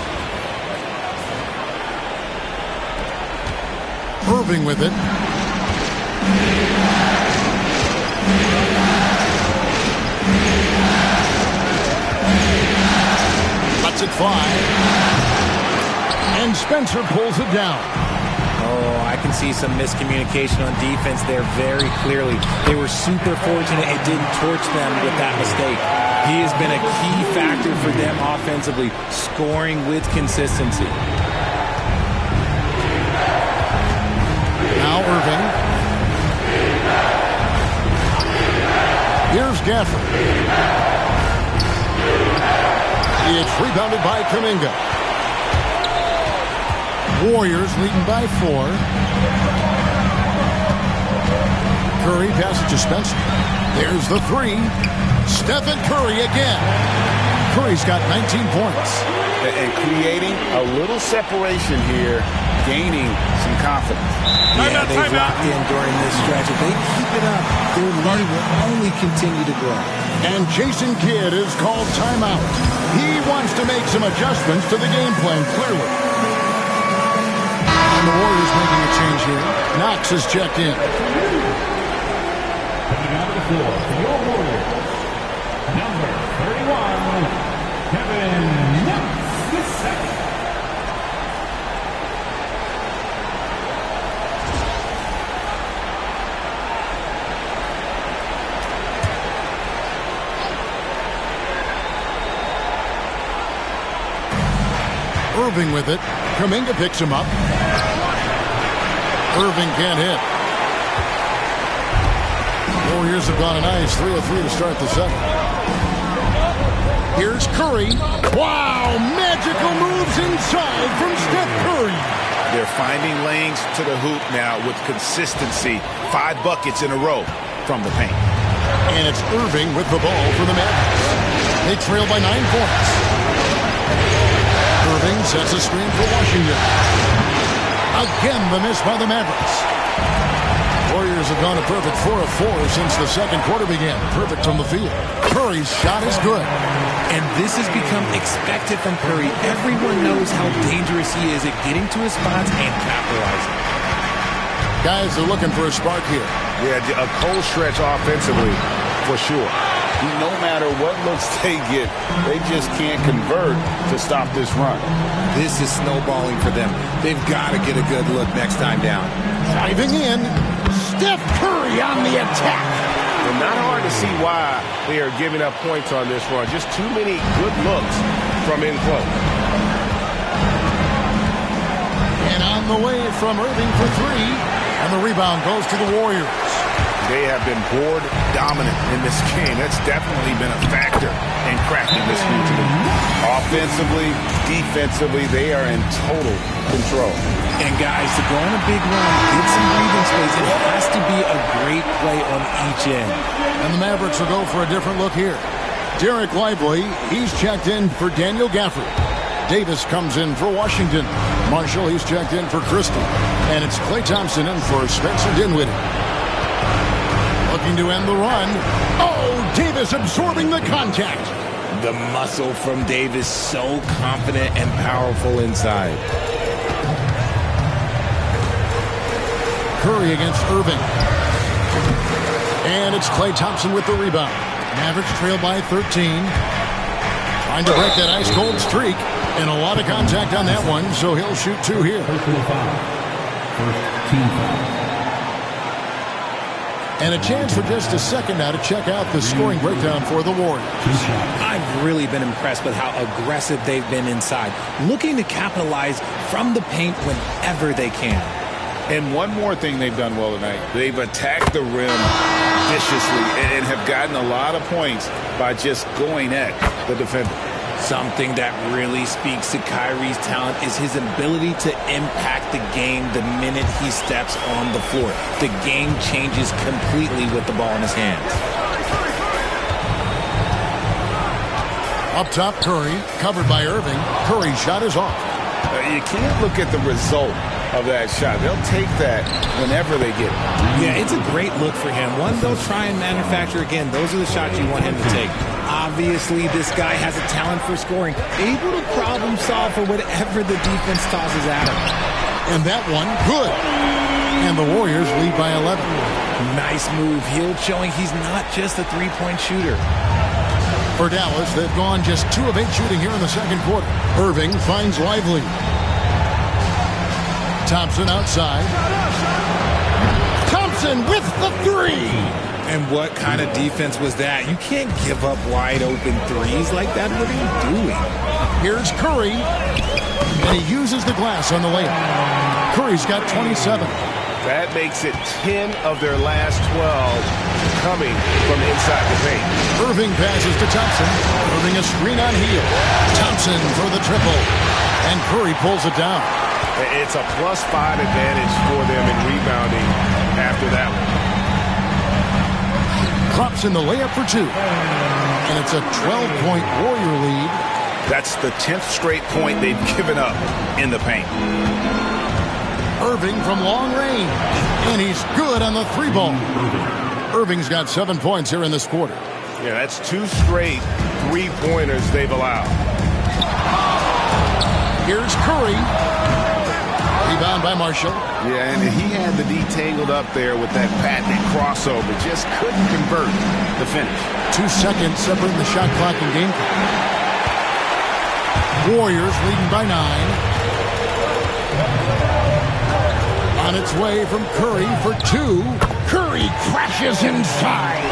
Irving with it. Lets it fly. And Spencer pulls it down. Oh, I can see some miscommunication on defense there very clearly. They were super fortunate it didn't torch them with that mistake. He has been a key factor for them offensively, scoring with consistency. Now Irving. Here's Gafford. It's rebounded by Kuminga. Warriors leading by 4. Curry passes to Spencer. There's the 3. Stephen Curry again. Curry's got 19 points. And creating a little separation here, gaining some confidence. Yeah, they've locked in during this stretch. If they keep it up, their lead will only continue to grow. And Jason Kidd is called timeout. He wants to make some adjustments to the game plan, clearly. And the Warriors making a change here. Knox is checked in. Coming out of the floor for your Warriors, number 31, Kevin Knox, the second. Irving with it. Kuminga picks him up. Irving can't hit. Warriors have gone a nice 3 of 3 to start the second. Here's Curry. Wow, magical moves inside from Steph Curry. They're finding lanes to the hoop now with consistency. 5 buckets in a row from the paint. And it's Irving with the ball for the Mavericks. They trail by 9 points. Irving sets a screen for Washington. Again, the miss by the Mavericks. Warriors have gone a perfect 4 of 4 since the second quarter began. Perfect from the field. Curry's shot is good. And this has become expected from Curry. Everyone knows how dangerous he is at getting to his spots and capitalizing. Guys are looking for a spark here. Yeah, a cold stretch offensively, for sure. No matter what looks they get, they just can't convert to stop this run. This is snowballing for them. They've got to get a good look next time down. Diving in, Steph Curry on the attack. And not hard to see why they are giving up points on this run. Just too many good looks from in close. And on the way from Irving for 3. And the rebound goes to the Warriors. They have been board dominant in this game. That's definitely been a factor in cracking this huge lead. Offensively, defensively, they are in total control. And guys, to go on a big run, get some breathing space, it has to be a great play on each end. And the Mavericks will go for a different look here. Derek Lively, he's checked in for Daniel Gafford. Davis comes in for Washington. Marshall, he's checked in for Christie. And it's Klay Thompson in for Spencer Dinwiddie. Looking to end the run. Oh, Davis absorbing the contact. The muscle from Davis, so confident and powerful inside. Curry against Irving. And it's Klay Thompson with the rebound. Mavericks trail by 13. Trying to break that ice-cold streak. And a lot of contact on that one, so he'll shoot 2 here. First team foul. And a chance for just a second now to check out the scoring breakdown for the Warriors. I've really been impressed with how aggressive they've been inside, looking to capitalize from the paint whenever they can. And one more thing they've done well tonight. They've attacked the rim viciously and have gotten a lot of points by just going at the defender. Something that really speaks to Kyrie's talent is his ability to impact the game the minute he steps on the floor. The game changes completely with the ball in his hands. Up top, Curry, covered by Irving. Curry's shot is off. You can't look at the result of that shot. They'll take that whenever they get it. Yeah, it's a great look for him. One they'll try and manufacture again. Those are the shots you want him to take. Obviously, this guy has a talent for scoring, able to problem solve for whatever the defense tosses at him. And that one, good. And the Warriors lead by 11. Nice move. Hield showing he's not just a three-point shooter. For Dallas, they've gone just 2 of 8 shooting here in the second quarter. Irving finds Lively. Thompson outside. Thompson with the 3. And what kind of defense was that? You can't give up wide open threes like that. What are you doing? Here's Curry. And he uses the glass on the layup. Curry's got 27. That makes it 10 of their last 12 coming from inside the paint. Irving passes to Thompson. Irving a screen on Hield. Thompson for the triple. And Curry pulls it down. It's a +5 advantage for them in rebounding after that one. Klopp's in the layup for 2. And it's a 12-point Warrior lead. That's the 10th straight point they've given up in the paint. Irving from long range. And he's good on the 3-ball. Irving's got 7 points here in this quarter. Yeah, that's 2 straight 3-pointers they've allowed. Here's Curry. Rebound by Marshall. Yeah, and he had the D tangled up there with that patented crossover. Just couldn't convert the finish. 2 seconds separating the shot clock and game clock. Warriors leading by 9. On its way from Curry for 2. Curry crashes inside.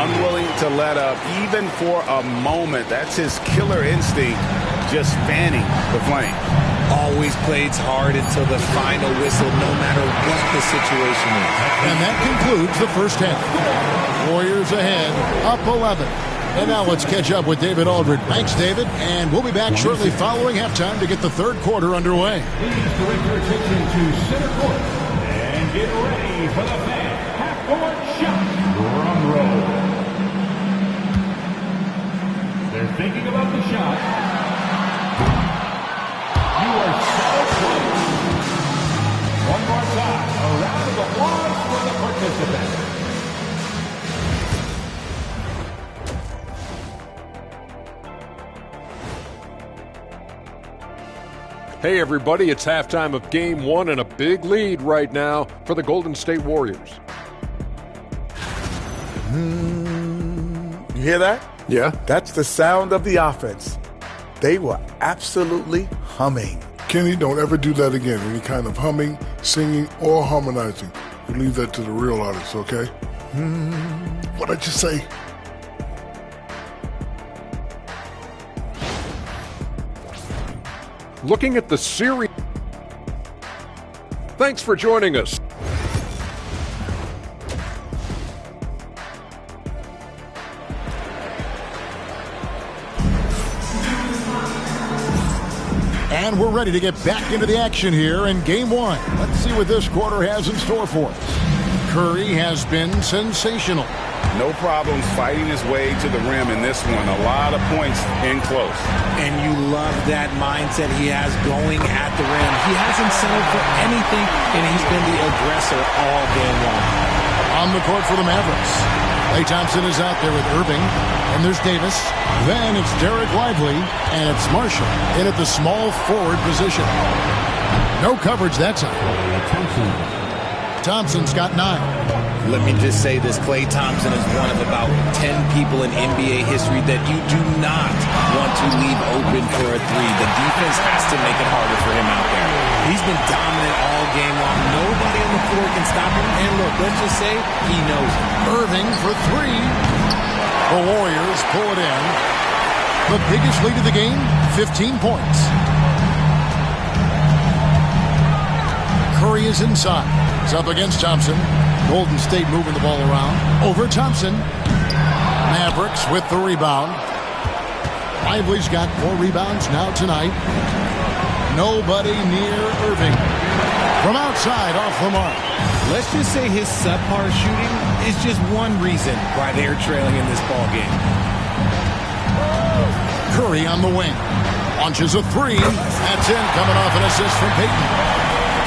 Unwilling to let up even for a moment. That's his killer instinct, just fanning the flame. Always plays hard until the final whistle, no matter what the situation is. And that concludes the first half. Warriors ahead, up 11. And now let's catch up with David Aldridge. Thanks, David. And we'll be back shortly following halftime to get the third quarter underway. Please direct your attention to center court and get ready for the half-court shot. Drum roll. They're thinking about the shot. You are so close. One more time. A round of applause for the participants. Hey everybody, it's halftime of Game 1 and a big lead right now for the Golden State Warriors. You hear that? Yeah. That's the sound of the offense. They were absolutely humming. Kenny, don't ever do that again. Any kind of humming, singing, or harmonizing. You leave that to the real artists, okay? What did you say? Looking at the series. Thanks for joining us. And we're ready to get back into the action here in Game 1. Let's see what this quarter has in store for us. Curry has been sensational. No problems fighting his way to the rim in this one. A lot of points in close. And you love that mindset he has going at the rim. He hasn't settled for anything, and he's been the aggressor all game long. On the court for the Mavericks, Klay Thompson is out there with Irving, and there's Davis. Then it's Derek Lively, and it's Marshall in at the small forward position. No coverage that time. Thompson's got 9. Let me just say this, Klay Thompson is one of about 10 people in NBA history that you do not want to leave open for a 3. The defense has to make it harder for him out there. He's been dominant all game long. Nobody on the floor can stop him. And look, let's just say he knows it. Irving for 3. The Warriors pull it in. The biggest lead of the game, 15 points. Curry is inside. He's up against Thompson. Golden State moving the ball around. Over Thompson. Mavericks with the rebound. Lively's got 4 rebounds now tonight. Nobody near Irving. From outside, off the mark. Let's just say his subpar shooting is just one reason why they're trailing in this ball game. Curry on the wing. Launches a 3. That's in, coming off an assist from Payton.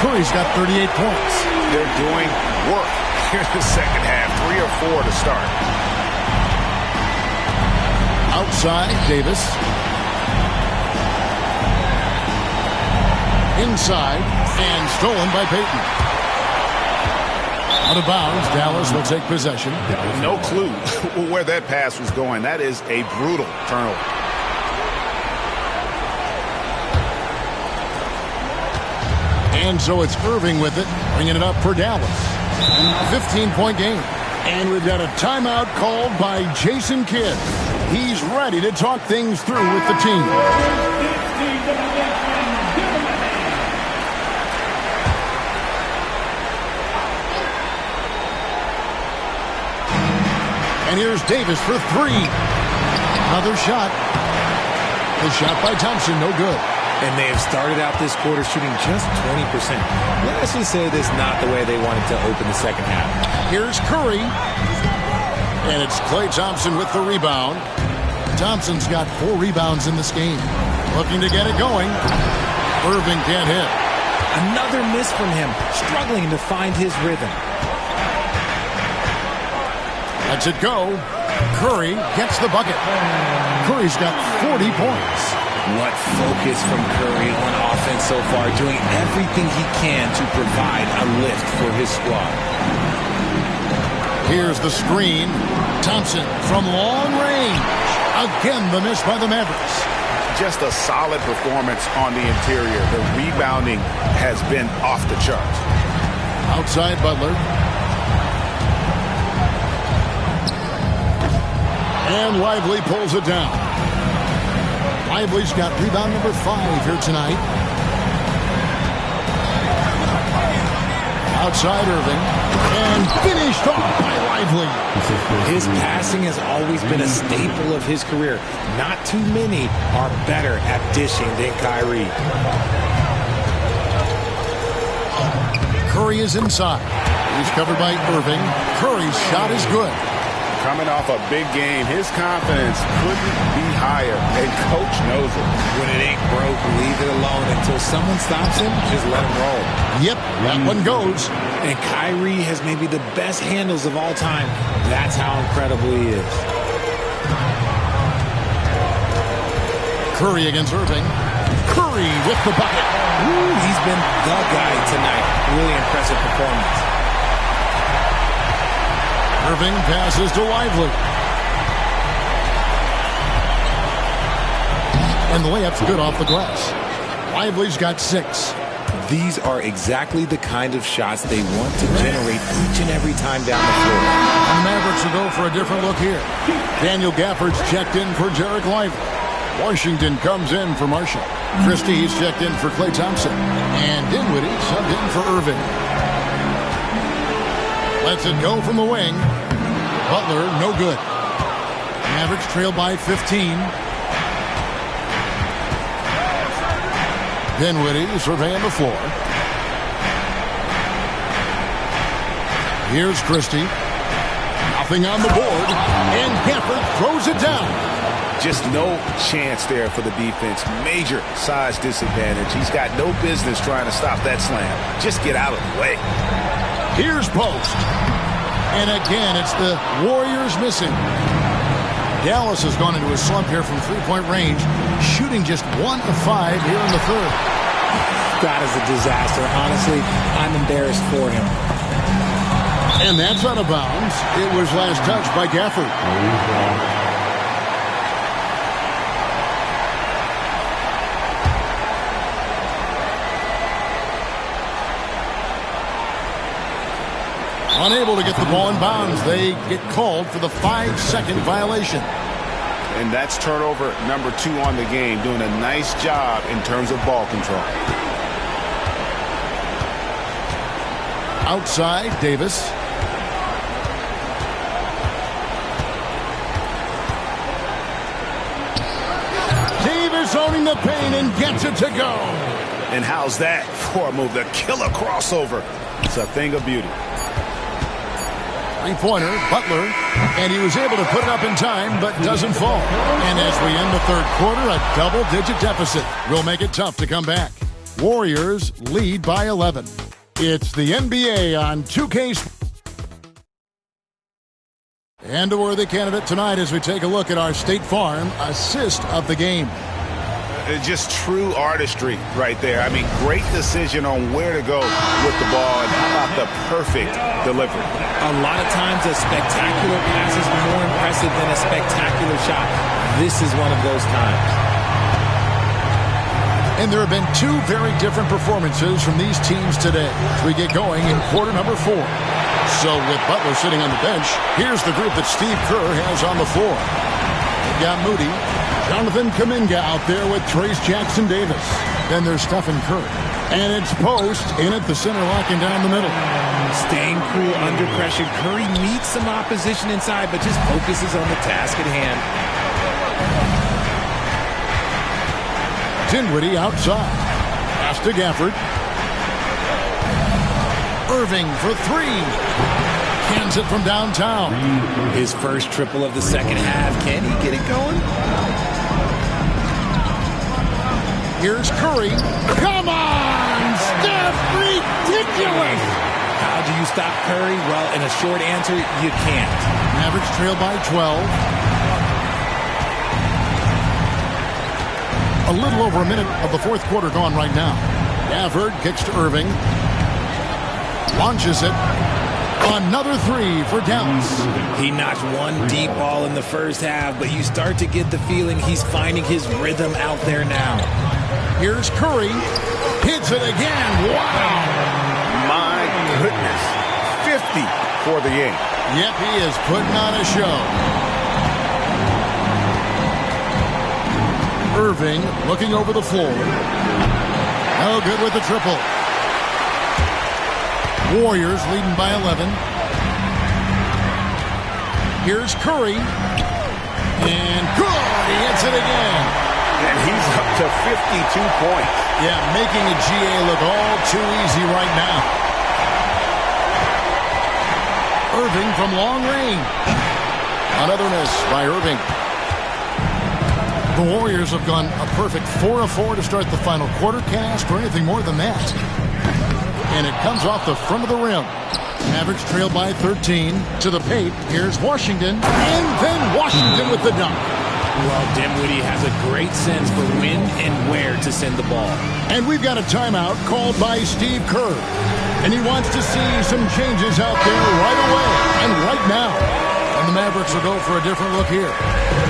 Curry's got 38 points. They're doing work here in the second half. 3 or 4 to start. Outside, Davis. Inside, and stolen by Payton. Out of bounds, Dallas will take possession. No clue where that pass was going. That is a brutal turnover. And so it's Irving with it, bringing it up for Dallas. 15-point game. And we've got a timeout called by Jason Kidd. He's ready to talk things through with the team. And here's Davis for 3. Another shot. The shot by Thompson, no good. And they have started out this quarter shooting just 20%. Let's just say this is not the way they wanted to open the second half. Here's Curry. And it's Klay Thompson with the rebound. Thompson's got 4 rebounds in this game. Looking to get it going. Irving can't hit. Another miss from him, struggling to find his rhythm. Lets it go. Curry gets the bucket. Curry's got 40 points. What focus from Curry on offense so far, doing everything he can to provide a lift for his squad. Here's the screen. Thompson from long range. Again, the miss by the Mavericks. Just a solid performance on the interior. The rebounding has been off the charts. Outside Butler. And Lively pulls it down. Lively's got rebound number 5 here tonight. Outside Irving. And finished off by Lively. His passing has always been a staple of his career. Not too many are better at dishing than Kyrie. Curry is inside. He's covered by Irving. Curry's shot is good. Coming off a big game, his confidence couldn't be higher, and coach knows it. When it ain't broke, leave it alone until someone stops him, just let him roll. Yep, that one goes. And Kyrie has maybe the best handles of all time. That's how incredible he is. Curry against Irving. Curry with the bucket. Ooh, he's been the guy tonight. Really impressive performance. Irving passes to Lively. And the layup's good off the glass. Lively's got 6. These are exactly the kind of shots they want to generate each and every time down the floor. And the Mavericks will go for a different look here. Daniel Gafford's checked in for Jarek Lively. Washington comes in for Marshall. Christie's checked in for Klay Thompson. And Dinwiddie subbed in for Irving. Lets it go from the wing. Butler, no good. Mavericks trail by 15. Dinwiddie surveying the floor. Here's Christie. Nothing on the board. And Gafford throws it down. Just no chance there for the defense. Major size disadvantage. He's got no business trying to stop that slam. Just get out of the way. Here's post. And again, it's the Warriors missing. Dallas has gone into a slump here from 3-point range, shooting just 1 of 5 here in the third. That is a disaster. Honestly, I'm embarrassed for him. And that's out of bounds. It was last touched by Gafford. Unable to get the ball in bounds. They get called for the 5-second violation. And that's turnover number 2 on the game, doing a nice job in terms of ball control. Outside, Davis. Davis owning the paint and gets it to go. And how's that for a move? The killer crossover. It's a thing of beauty. Three-pointer, Butler, and he was able to put it up in time, but doesn't fall. And as we end the third quarter, a double-digit deficit will make it tough to come back. Warriors lead by 11. It's the NBA on 2K. And a worthy candidate tonight as we take a look at our State Farm assist of the game. Just true artistry right there. I mean, great decision on where to go with the ball, and how about the perfect delivery. A lot of times a spectacular pass is more impressive than a spectacular shot. This is one of those times. And there have been two very different performances from these teams today as we get going in quarter number 4. So with Butler sitting on the bench, here's the group that Steve Kerr has on the floor. They've got Moody, Jonathan Kuminga out there with Trace Jackson-Davis. Then there's Stephen Curry. And it's Post in at the center, locking down the middle. Staying cool under pressure. Curry meets some opposition inside, but just focuses on the task at hand. Dinwiddie outside. Pass to Gafford. Irving for 3. Cans it from downtown. His first triple of the second half. Can he get it going? Here's Curry. Come on, Steph! Ridiculous! How do you stop Curry? Well, in a short answer, you can't. Mavericks trail by 12. A little over a minute of the fourth quarter gone right now. Gafford kicks to Irving. Launches it. Another 3 for Dallas. He notched one deep ball in the first half, but you start to get the feeling he's finding his rhythm out there now. Here's Curry. Hits it again. Wow. My goodness. 50 for the game. Yep, he is putting on a show. Irving looking over the floor. No good with the triple. Warriors leading by 11. Here's Curry. And good! He hits it again. And he's up to 52 points. Yeah, making a GA look all too easy right now. Irving from long range. Another miss by Irving. The Warriors have gone a perfect 4 of 4 to start the final quarter. Can't ask for anything more than that. And it comes off the front of the rim. Mavericks trail by 13 to the paint. Here's Washington. And then Washington with the dunk. Well, Dinwiddie has a great sense for when and where to send the ball. And we've got a timeout called by Steve Kerr. And he wants to see some changes out there right away and right now. And the Mavericks will go for a different look here.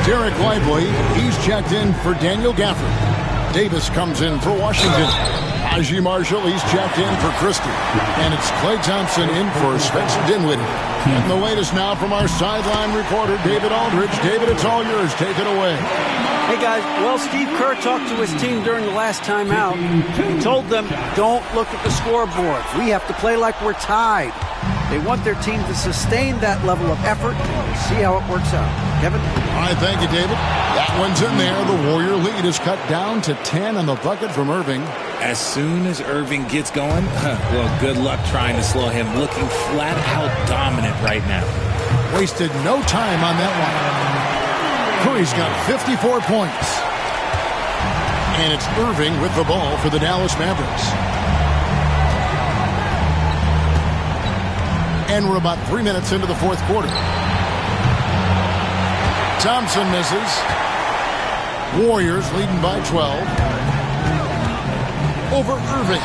Derek Lively, he's checked in for Daniel Gafford. Davis comes in for Washington. Najee Marshall, he's checked in for Christie. And it's Klay Thompson in for Spencer Dinwiddie. And the latest now from our sideline reporter, David Aldridge. David, it's all yours. Take it away. Hey, guys. Well, Steve Kerr talked to his team during the last timeout. He told them, don't look at the scoreboard. We have to play like we're tied. They want their team to sustain that level of effort. We'll see how it works out. Kevin? All right, thank you, David. That one's in there. The Warrior lead is cut down to 10 on the bucket from Irving. As soon as Irving gets going, well, good luck trying to slow him. Looking flat out dominant right now. Wasted no time on that one. Curry's got 54 points. And it's Irving with the ball for the Dallas Mavericks. And we're about 3 minutes into the fourth quarter. Thompson misses. Warriors leading by 12. Over Irving.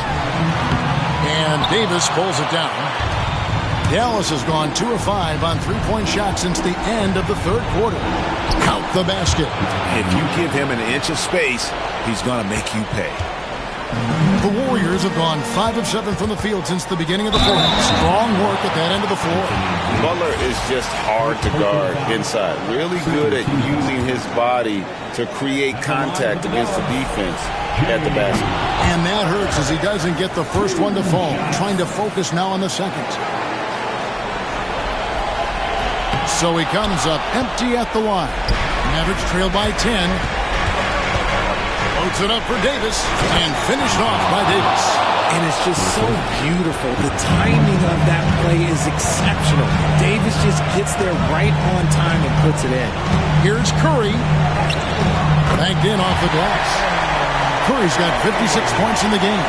And Davis pulls it down. Dallas has gone 2 of 5 on three-point shots since the end of the third quarter. Count the basket. If you give him an inch of space, he's going to make you pay. The Warriors have gone 5 of 7 from the field since the beginning of the fourth. Strong work at that end of the floor. Butler is just hard to guard inside. Really good at using his body to create contact against the defense at the basket. And that hurts as he doesn't get the first one to fall. Trying to focus now on the second. So he comes up empty at the line. Mavericks trail by 10. Floats it up for Davis and finished off by Davis. And it's just so beautiful. The timing of that play is exceptional. Davis just gets there right on time and puts it in. Here's Curry. Banked in off the glass. Curry's got 56 points in the game.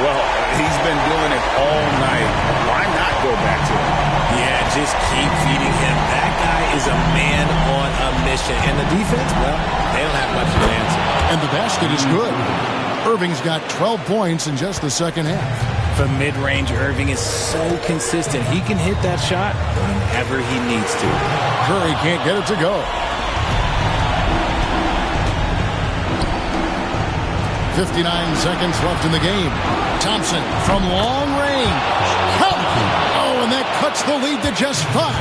Well, he's been doing it all night. Why not go back to him? Yeah, just keep feeding him. That guy is a man on a mission. And the defense, well, they don't have much of an answer. And the basket is good. Irving's got 12 points in just the second half. From mid-range, Irving is so consistent. He can hit that shot whenever he needs to. Curry can't get it to go. 59 seconds left in the game. Thompson from long range. Oh, and that cuts the lead to just 5.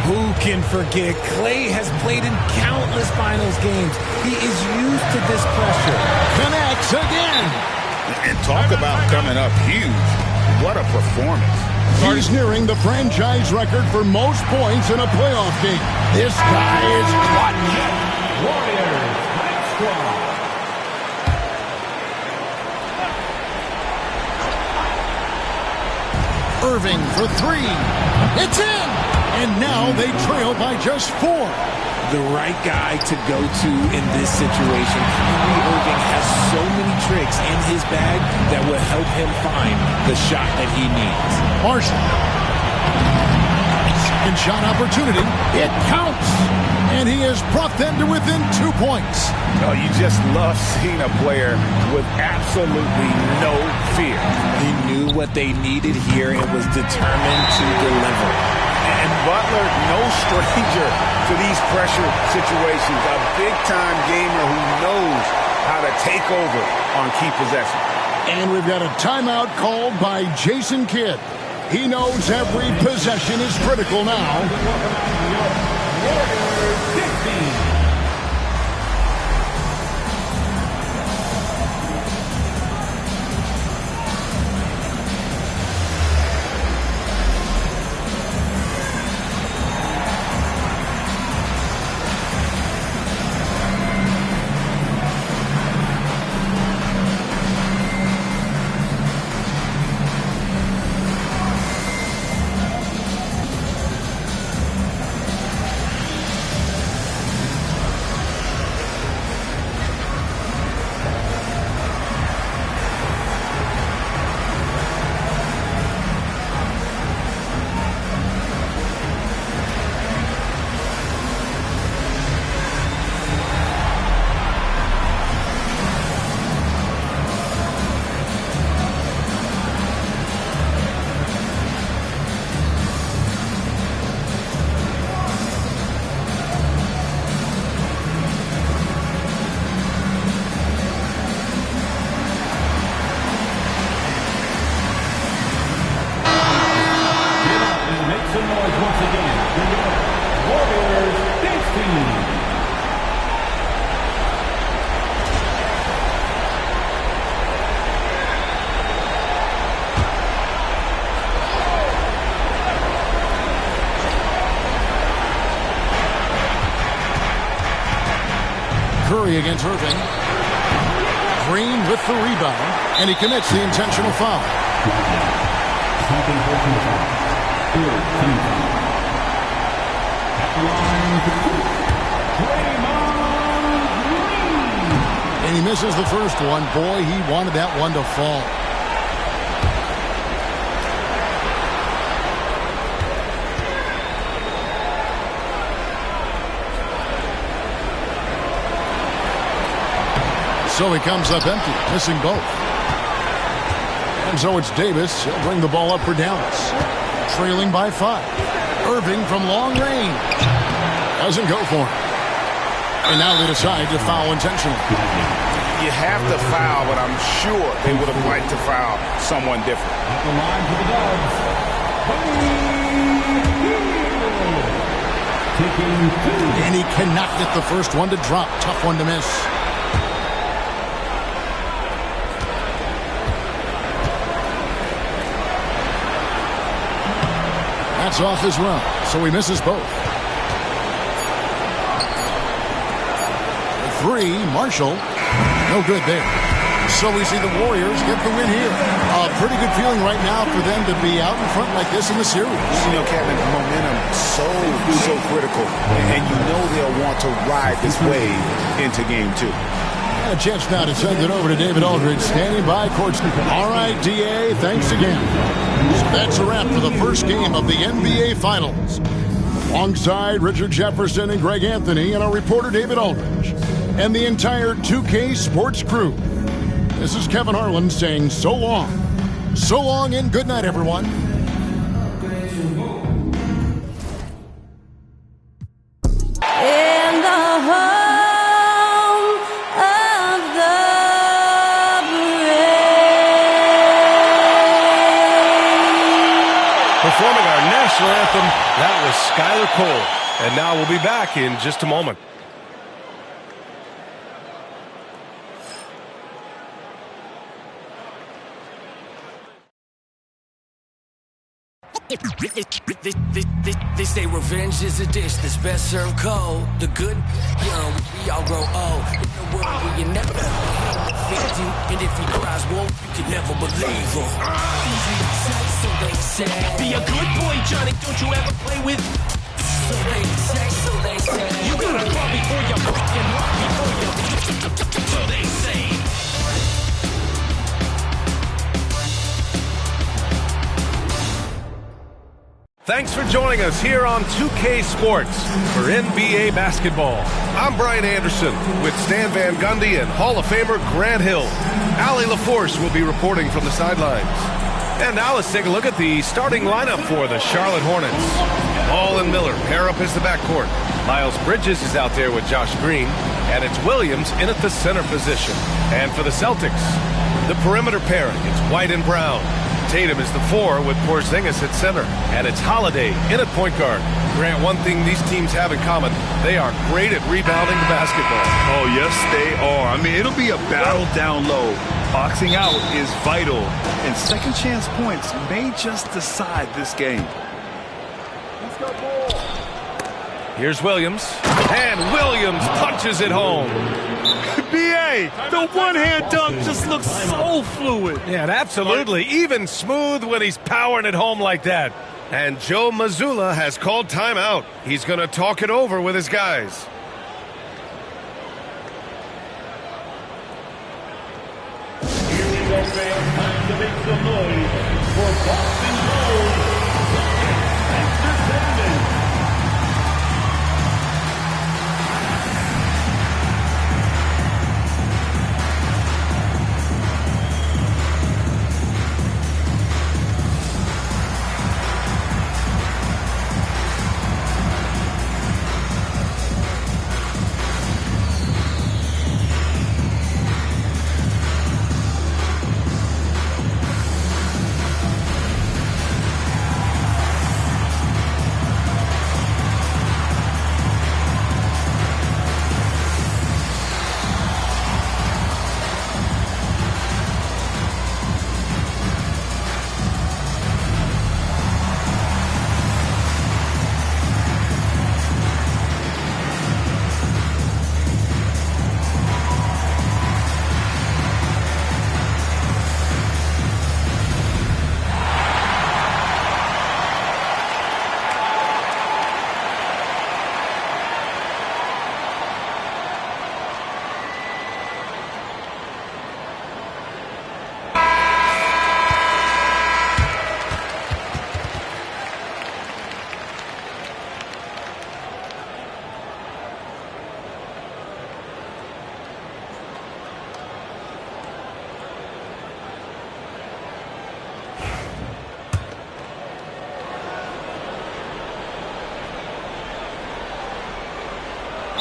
Who can forget? Clay has played in countless finals games. He is used to this pressure. Connects again. And talk about coming up huge. What a performance. He's nearing the franchise record for most points in a playoff game. This guy is clutch. Warriors, High Squad. Irving for 3. It's in! And now they trail by just 4. The right guy to go to in this situation. Kyrie Irving has so many tricks in his bag that will help him find the shot that he needs. Marshall. Second shot opportunity. It counts! And he has brought them to within 2 points. Oh, you just love seeing a player with absolutely no fear. He knew what they needed here and was determined to deliver. And Butler, no stranger to these pressure situations. A big-time gamer who knows how to take over on key possessions. And we've got a timeout called by Jason Kidd. He knows every possession is critical now. Curry against Irving. Green with the rebound, and he commits the intentional foul. And he misses the first one. Boy, he wanted that one to fall. So he comes up empty, missing both. And so it's Davis. He'll bring the ball up for Dallas. Trailing by 5. Irving from long range. Doesn't go for him. And now they decide to foul intentionally. You have to foul, but I'm sure they would have liked to foul someone different. The line for the Dubs. And he cannot get the first one to drop. Tough one to miss. That's off as well, so he misses both. 3, Marshall. No good there. So we see the Warriors get the win here. A pretty good feeling right now for them to be out in front like this in the series. You know, Kevin, momentum so critical. And you know they'll want to ride this wave into game 2. A chance now to send it over to David Aldridge, standing by courtside. All right, D.A., thanks again. So that's a wrap for the first game of the NBA Finals. Alongside Richard Jefferson and Greg Anthony and our reporter David Aldridge and the entire 2K Sports crew. This is Kevin Harlan saying so long. So long and good night, everyone. In the home of the brave. Performing our national anthem, that was Skylar Cole. And now we'll be back in just a moment. They say revenge is a dish that's best served cold. The good, young, we all grow old. In a world where you never defeat you, and if he cries wolf, you can never believe him. Easy to say, so they say. Be a good boy, Johnny. Don't you ever play with? So they say, so they say. You gotta crawl before you fucking walk before you. So they say. Thanks for joining us here on 2K Sports for NBA basketball. I'm Brian Anderson with Stan Van Gundy and Hall of Famer Grant Hill. Allie LaForce will be reporting from the sidelines. And now let's take a look at the starting lineup for the Charlotte Hornets. Hall and Miller pair up as the backcourt. Miles Bridges is out there with Josh Green, and it's Williams in at the center position. And for the Celtics, the perimeter pairing, it's White and Brown. Tatum is the 4 with Porzingis at center, and it's Holiday in at point guard. Grant, one thing these teams have in common, they are great at rebounding the basketball. Oh, yes, they are. I mean, it'll be a battle down low. Boxing out is vital, and second chance points may just decide this game. Here's Williams, and Williams punches it home. B.A., the one-hand dunk just looks so fluid. Yeah, absolutely. Even smooth when he's powering it home like that. And Joe Mazzulla has called timeout. He's going to talk it over with his guys. Here we go, fans. Time to make some noise for Boston Gold.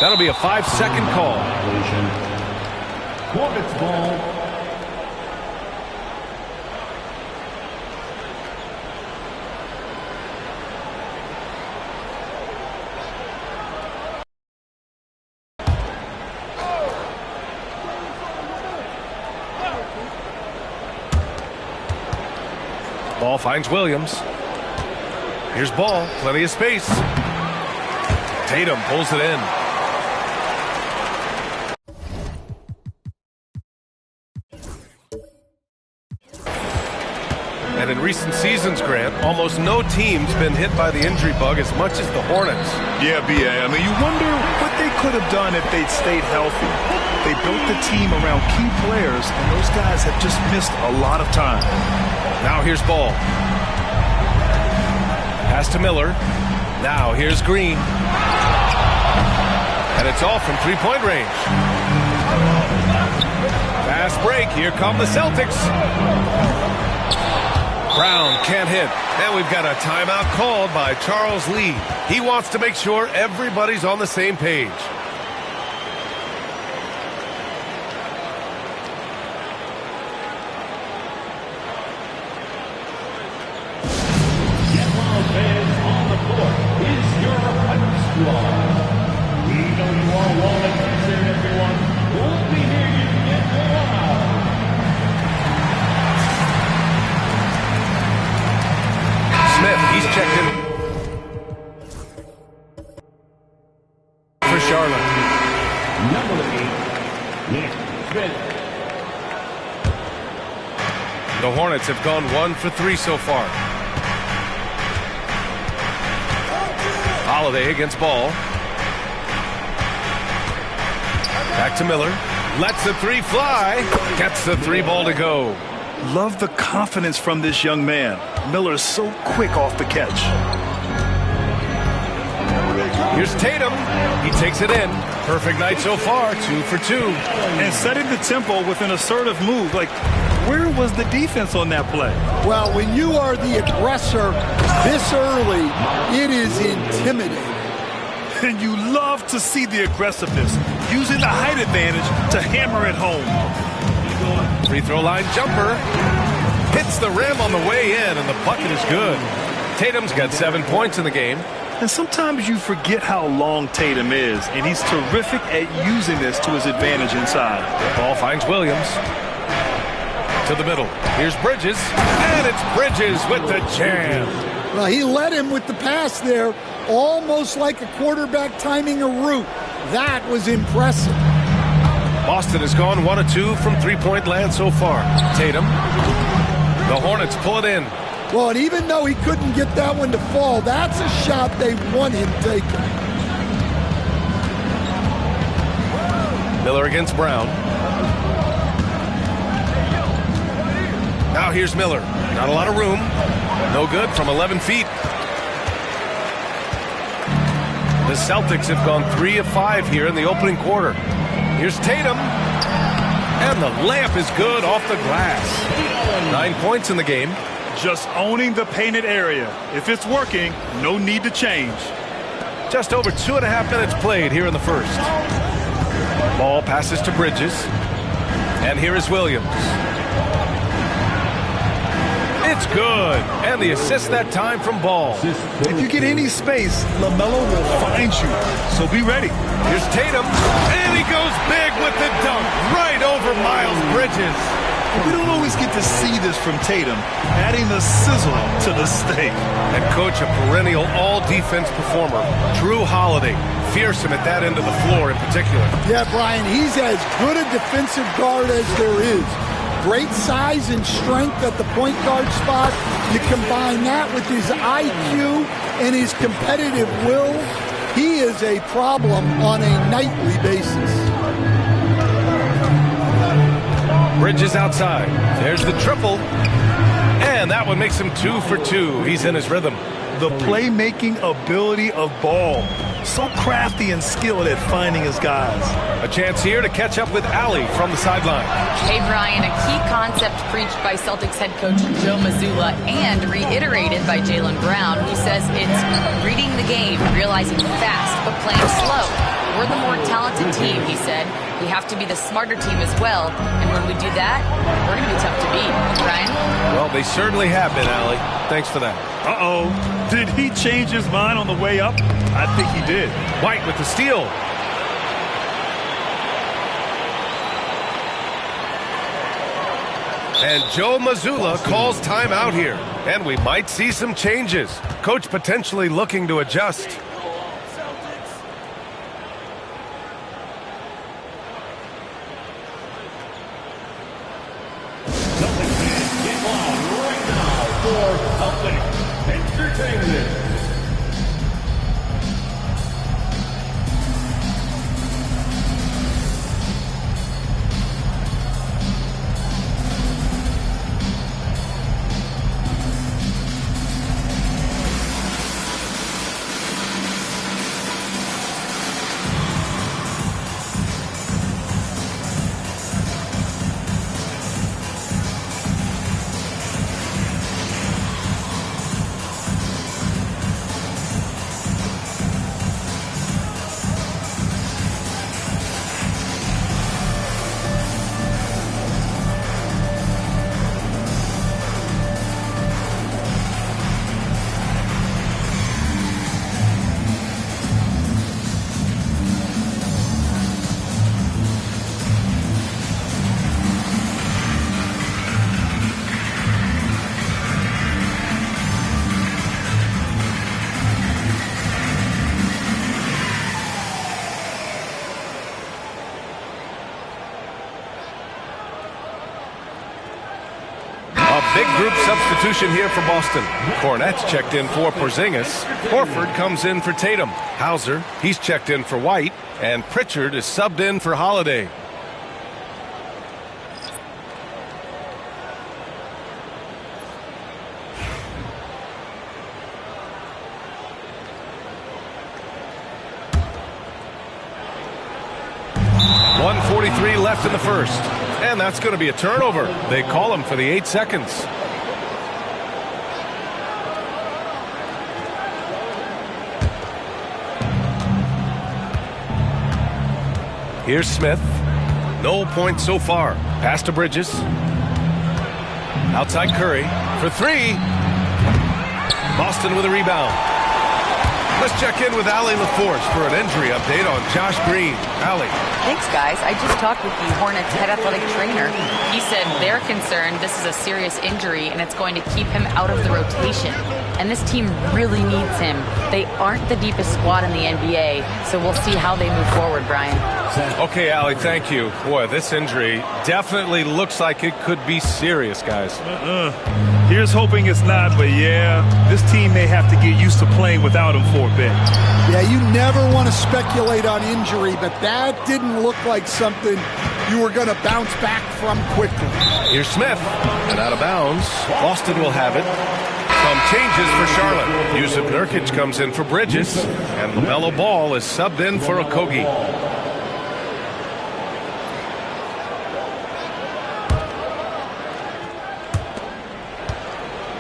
That'll be a 5-second call. Hornets ball. Ball finds Williams. Here's Ball, plenty of space. Tatum pulls it in. And in recent seasons, Grant, almost no team's been hit by the injury bug as much as the Hornets. Yeah, B.A. I mean, you wonder what they could have done if they'd stayed healthy. They built the team around key players, and those guys have just missed a lot of time. Now here's Ball. Pass to Miller. Now here's Green. And it's all from three-point range. Fast break. Here come the Celtics. Brown can't hit. And we've got a timeout called by Charles Lee. He wants to make sure everybody's on the same page. He's checked in for Charlotte. Number 8, Nick Smith. The Hornets have gone 1 for 3 so far. Holiday against Ball. Back to Miller. Lets the three fly. Gets the three ball to go. Love the confidence from this young man. Miller is so quick off the catch. Here's Tatum. He takes it in. Perfect night so far, 2 for 2. And setting the tempo with an assertive move. Like, where was the defense on that play? Well, when you are the aggressor this early, it is intimidating. And you love to see the aggressiveness, using the height advantage to hammer it home. Free throw line jumper. Hits the rim on the way in, and the bucket is good. Tatum's got 7 points in the game. And sometimes you forget how long Tatum is, and he's terrific at using this to his advantage inside. Ball finds Williams. To the middle. Here's Bridges. And it's Bridges with the jam. Well, he led him with the pass there, almost like a quarterback timing a route. That was impressive. Boston has gone 1 of 2 from three-point land so far. Tatum. The Hornets pull it in. Well, and even though he couldn't get that one to fall, that's a shot they want him taking. Miller against Brown. Now here's Miller. Not a lot of room. No good from 11 feet. The Celtics have gone 3 of 5 here in the opening quarter. Here's Tatum. And the layup is good off the glass. 9 points in the game. Just owning the painted area. If it's working, no need to change. Just over 2.5 minutes played here in the first. Ball passes to Bridges. And here is Williams. It's good. And the assist that time from Ball. If you get any space, LaMelo will find you. So be ready. Here's Tatum. And he goes big with the dunk right over Miles Bridges. We don't always get to see this from Tatum, adding the sizzle to the steak. And coach, a perennial all-defense performer, Drew Holiday, fearsome at that end of the floor in particular. Yeah, Brian, he's as good a defensive guard as there is. Great size and strength at the point guard spot. You combine that with his IQ and his competitive will, he is a problem on a nightly basis. Bridges outside. There's the triple. And that one makes him 2 for 2. He's in his rhythm. The playmaking ability of Ball. So crafty and skilled at finding his guys. A chance here to catch up with Allie from the sideline. Hey, Brian, a key concept preached by Celtics head coach Joe Mazzulla and reiterated by Jaylen Brown, who says it's reading the game, realizing fast, but playing slow. We're the more talented team, he said. We have to be the smarter team as well. And when we do that, we're going to be tough to beat. Brian? Well, they certainly have been, Allie. Thanks for that. Uh-oh. Did he change his mind on the way up? I think he did. White with the steal. And Joe Mazzulla calls timeout here. And we might see some changes. Coach potentially looking to adjust. group substitution here for Boston. Cornette's checked in for Porzingis. Horford comes in for Tatum. Hauser, he's checked in for White. And Pritchard is subbed in for Holiday. .143 left in the first. And that's going to be a turnover. They call him for the 8 seconds. Here's Smith. No points so far. Pass to Bridges. Outside Curry for 3. Boston with a rebound. Let's check in with Allie LaForce for an injury update on Josh Green. Allie. Thanks, guys. I just talked with the Hornets head athletic trainer. He said they're concerned this is a serious injury and it's going to keep him out of the rotation. And this team really needs him. They aren't the deepest squad in the NBA, so we'll see how they move forward, Brian. Okay, Allie, thank you. Boy, this injury definitely looks like it could be serious, guys. Here's hoping it's not, but yeah, this team may have to get used to playing without him for a bit. Yeah, you never want to speculate on injury, but that didn't look like something you were going to bounce back from quickly. Here's Smith, and out of bounds. Boston will have it. Some changes for Charlotte. Yusuf Nurkic comes in for Bridges, and LaMelo Ball is subbed in for Okogie.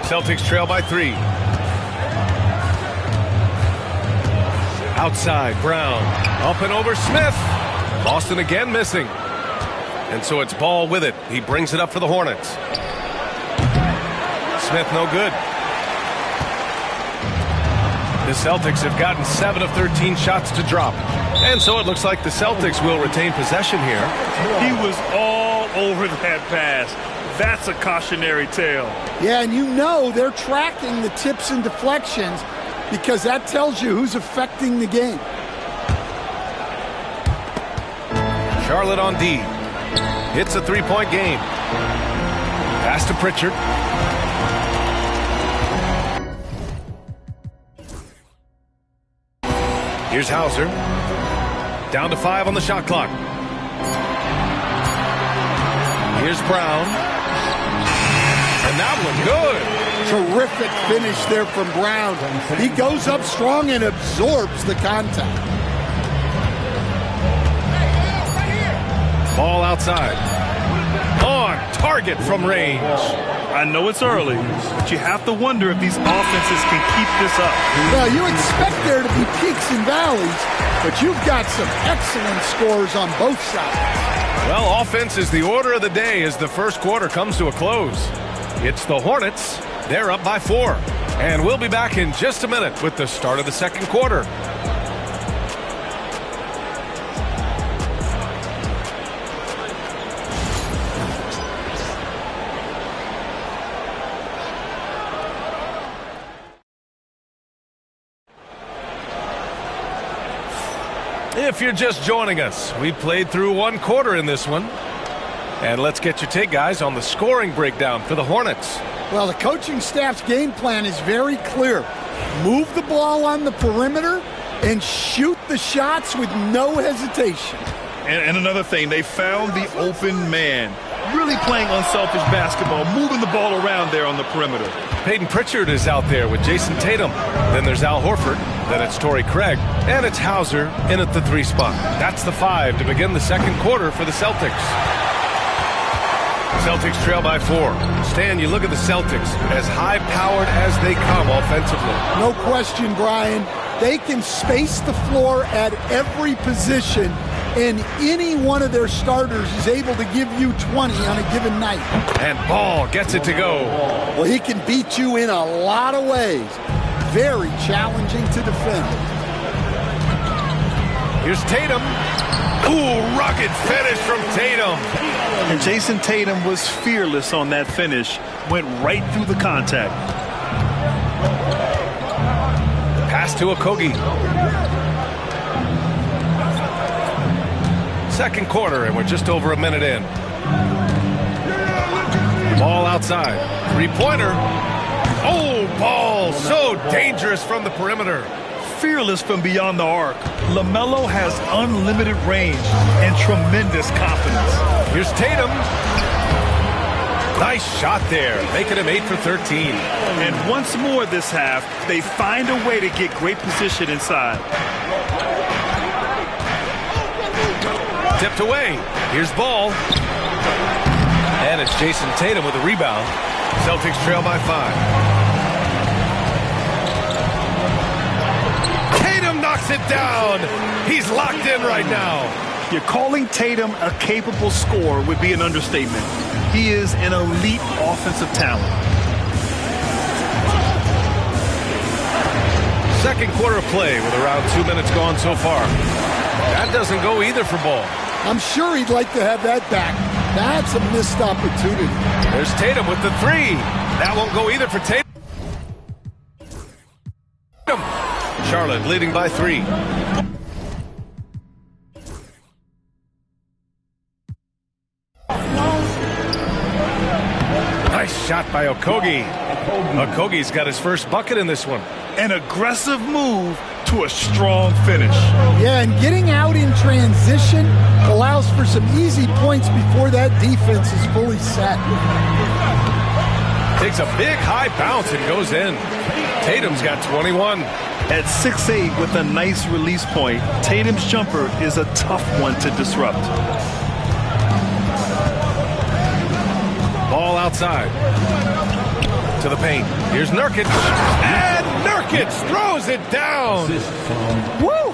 Celtics trail by 3. Outside, Brown. Up and over Smith. Boston again missing. And so it's Ball with it. He brings it up for the Hornets. Smith no good. The Celtics have gotten 7 of 13 shots to drop. And so it looks like the Celtics will retain possession here. He was all over that pass. That's a cautionary tale. Yeah, and you know they're tracking the tips and deflections because that tells you who's affecting the game. Charlotte on D. It's a 3-point game. Pass to Pritchard. Here's Hauser. Down to 5 on the shot clock. Here's Brown. And that one good. Terrific finish there from Brown. He goes up strong and absorbs the contact. Ball outside. On target from range. I know it's early, but you have to wonder if these offenses can keep this up. Well, you expect there to be peaks and valleys, but you've got some excellent scores on both sides. Well, offense is the order of the day as the first quarter comes to a close. It's the Hornets. They're up by 4. And we'll be back in just a minute with the start of the second quarter. If you're just joining us, we played through 1 quarter in this one. And let's get your take, guys, on the scoring breakdown for the Hornets. Well, the coaching staff's game plan is very clear. Move the ball on the perimeter and shoot the shots with no hesitation. And another thing, they found the open man. Really playing unselfish basketball, moving the ball around there on the perimeter. Peyton Pritchard is out there with Jason Tatum. Then there's Al Horford. Then it's Torrey Craig. And it's Hauser in at the 3 spot. That's the 5 to begin the second quarter for the Celtics. Celtics trail by 4. Stan, you look at the Celtics, as high-powered as they come offensively. No question, Brian. They can space the floor at every position, and any one of their starters is able to give you 20 on a given night. And Ball gets it to go. Well, he can beat you in a lot of ways. Very challenging to defend. Here's Tatum. Ooh, rugged finish from Tatum. And Jason Tatum was fearless on that finish. Went right through the contact. Pass to Okogie. Second quarter, and we're just over a minute in. Ball outside. Three-pointer. Oh, ball. So dangerous from the perimeter. Fearless from beyond the arc. LaMelo has unlimited range and tremendous confidence. Here's Tatum. Nice shot there, making him 8 for 13. And once more this half, they find a way to get great position inside. Tipped away. Here's ball. And it's Jason Tatum with a rebound. Celtics trail by 5. Knocks it down. He's locked in right now. You're calling Tatum a capable scorer would be an understatement. He is an elite offensive talent. Second quarter play with around 2 minutes gone so far. That doesn't go either for Ball. I'm sure he'd like to have that back. That's a missed opportunity. There's Tatum with the three. That won't go either for Tatum. Charlotte leading by 3. Nice shot by Okogie. Okogie's got his first bucket in this one. An aggressive move to a strong finish. Yeah, and getting out in transition allows for some easy points before that defense is fully set. Takes a big high bounce and goes in. Tatum's got 21. At 6'8" with a nice release point, Tatum's jumper is a tough one to disrupt. Ball outside. To the paint. Here's Nurkic. And Nurkic throws it down. Woo!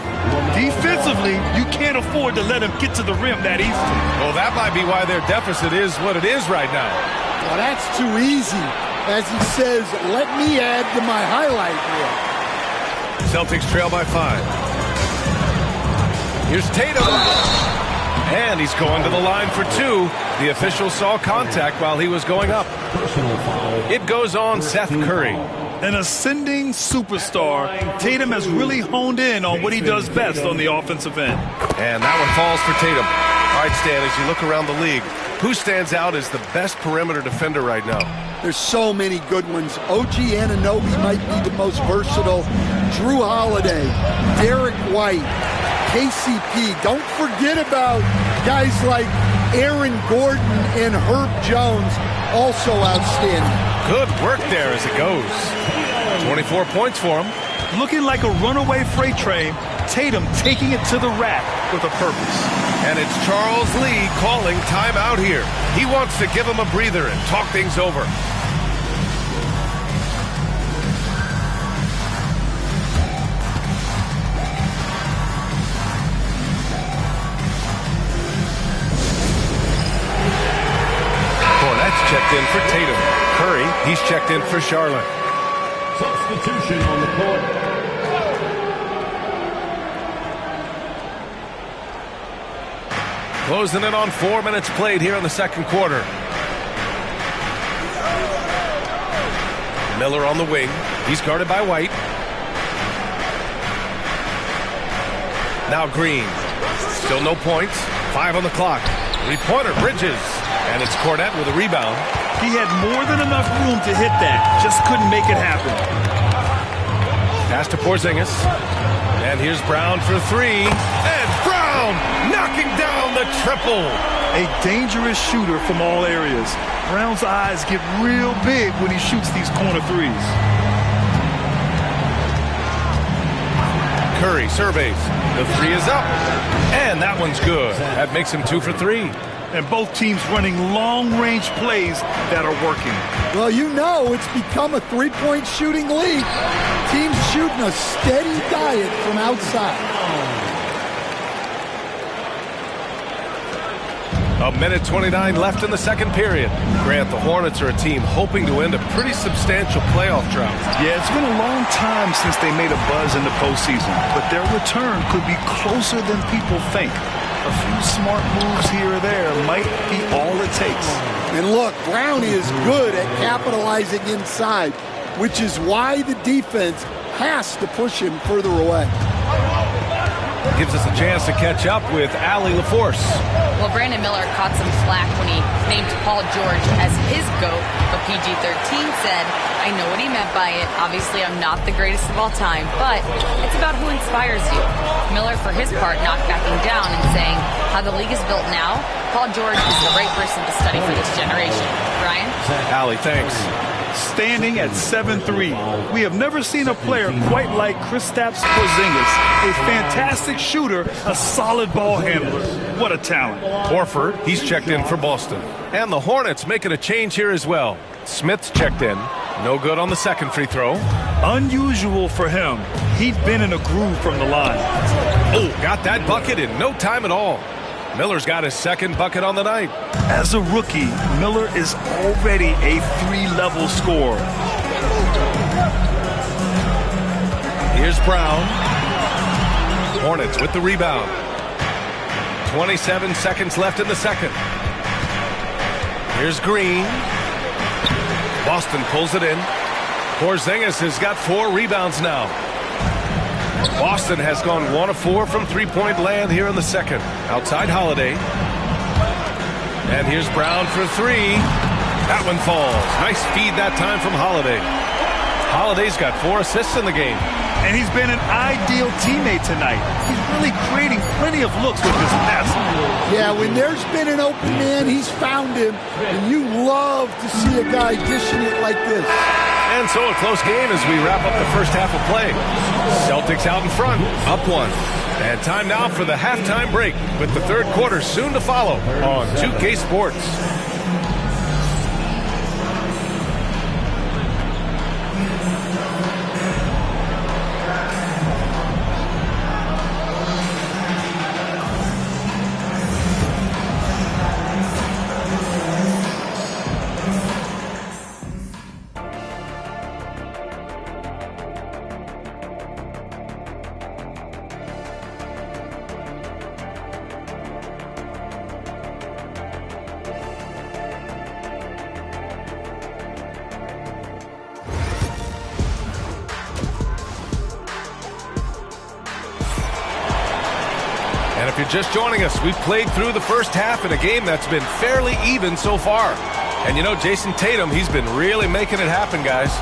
Defensively, you can't afford to let him get to the rim that easily. Well, that might be why their deficit is what it is right now. Well, that's too easy. As he says, let me add to my highlight reel. Celtics trail by 5. Here's Tatum. And he's going to the line for 2. The official saw contact while he was going up. It goes on Seth Curry. An ascending superstar, Tatum has really honed in on what he does best on the offensive end. And that one falls for Tatum. All right, Stan, as you look around the league, who stands out as the best perimeter defender right now? There's so many good ones. OG Anunoby might be the most versatile. Drew Holiday, Derek White, KCP. Don't forget about guys like Aaron Gordon and Herb Jones, also outstanding. Good work there as it goes. 24 points for him. Looking like a runaway freight train, Tatum taking it to the rack with a purpose. And it's Charles Lee calling timeout here. He wants to give him a breather and talk things over. Checked in for Tatum. Curry, he's checked in for Charlotte. Substitution on the court. Closing in on 4 minutes played here in the second quarter. Miller on the wing. He's guarded by White. Now Green. Still no points. 5 on the clock. Three-pointer, Bridges. And it's Cornette with a rebound. He had more than enough room to hit that. Just couldn't make it happen. Pass to Porzingis. And here's Brown for 3. And Brown knocking down the triple. A dangerous shooter from all areas. Brown's eyes get real big when he shoots these corner threes. Curry surveys. The 3 is up. And that one's good. That makes him 2 for 3. And both teams running long-range plays that are working. Well, you know it's become a three-point shooting league. Teams shooting a steady diet from outside. A minute 29 left in the second period. Grant, the Hornets are a team hoping to end a pretty substantial playoff drought. Yeah, it's been a long time since they made a buzz in the postseason, but their return could be closer than people think. A few smart moves here or there might be all it takes. And look, Brown is good at capitalizing inside, which is why the defense has to push him further away. Gives us a chance to catch up with Allie LaForce. Well, Brandon Miller caught some flack when he named Paul George as his GOAT, but PG-13 said, I know what he meant by it. Obviously, I'm not the greatest of all time, but it's about who inspires you. Miller, for his part, not backing down and saying, how the league is built now, Paul George is the right person to study for this generation. Brian? Allie, thanks. Standing at 7'3", we have never seen a player quite like Kristaps Porzingis, a fantastic shooter, a solid ball handler. What a talent. Horford, he's checked in for Boston. And the Hornets making a change here as well. Smith's checked in. No good on the second free throw. Unusual for him. He'd been in a groove from the line. Oh, got that bucket in no time at all. Miller's got his second bucket on the night. As a rookie, Miller is already a 3-level scorer. Here's Brown. Hornets with the rebound. 27 seconds left in the second. Here's Green. Boston pulls it in. Porzingis has got 4 rebounds now. Boston has gone 1 of 4 from three-point land here in the second. Outside Holiday. And here's Brown for 3. That one falls. Nice feed that time from Holiday. Holiday's got 4 assists in the game. And he's been an ideal teammate tonight. He's really creating plenty of looks with his pass. Yeah, when there's been an open man, he's found him. And you love to see a guy dishing it like this. And so a close game as we wrap up the first half of play. Celtics out in front, up 1. And time now for the halftime break with the third quarter soon to follow on 2K Sports. And if you're just joining us, we've played through the first half in a game that's been fairly even so far. And you know, Jason Tatum, he's been really making it happen, guys.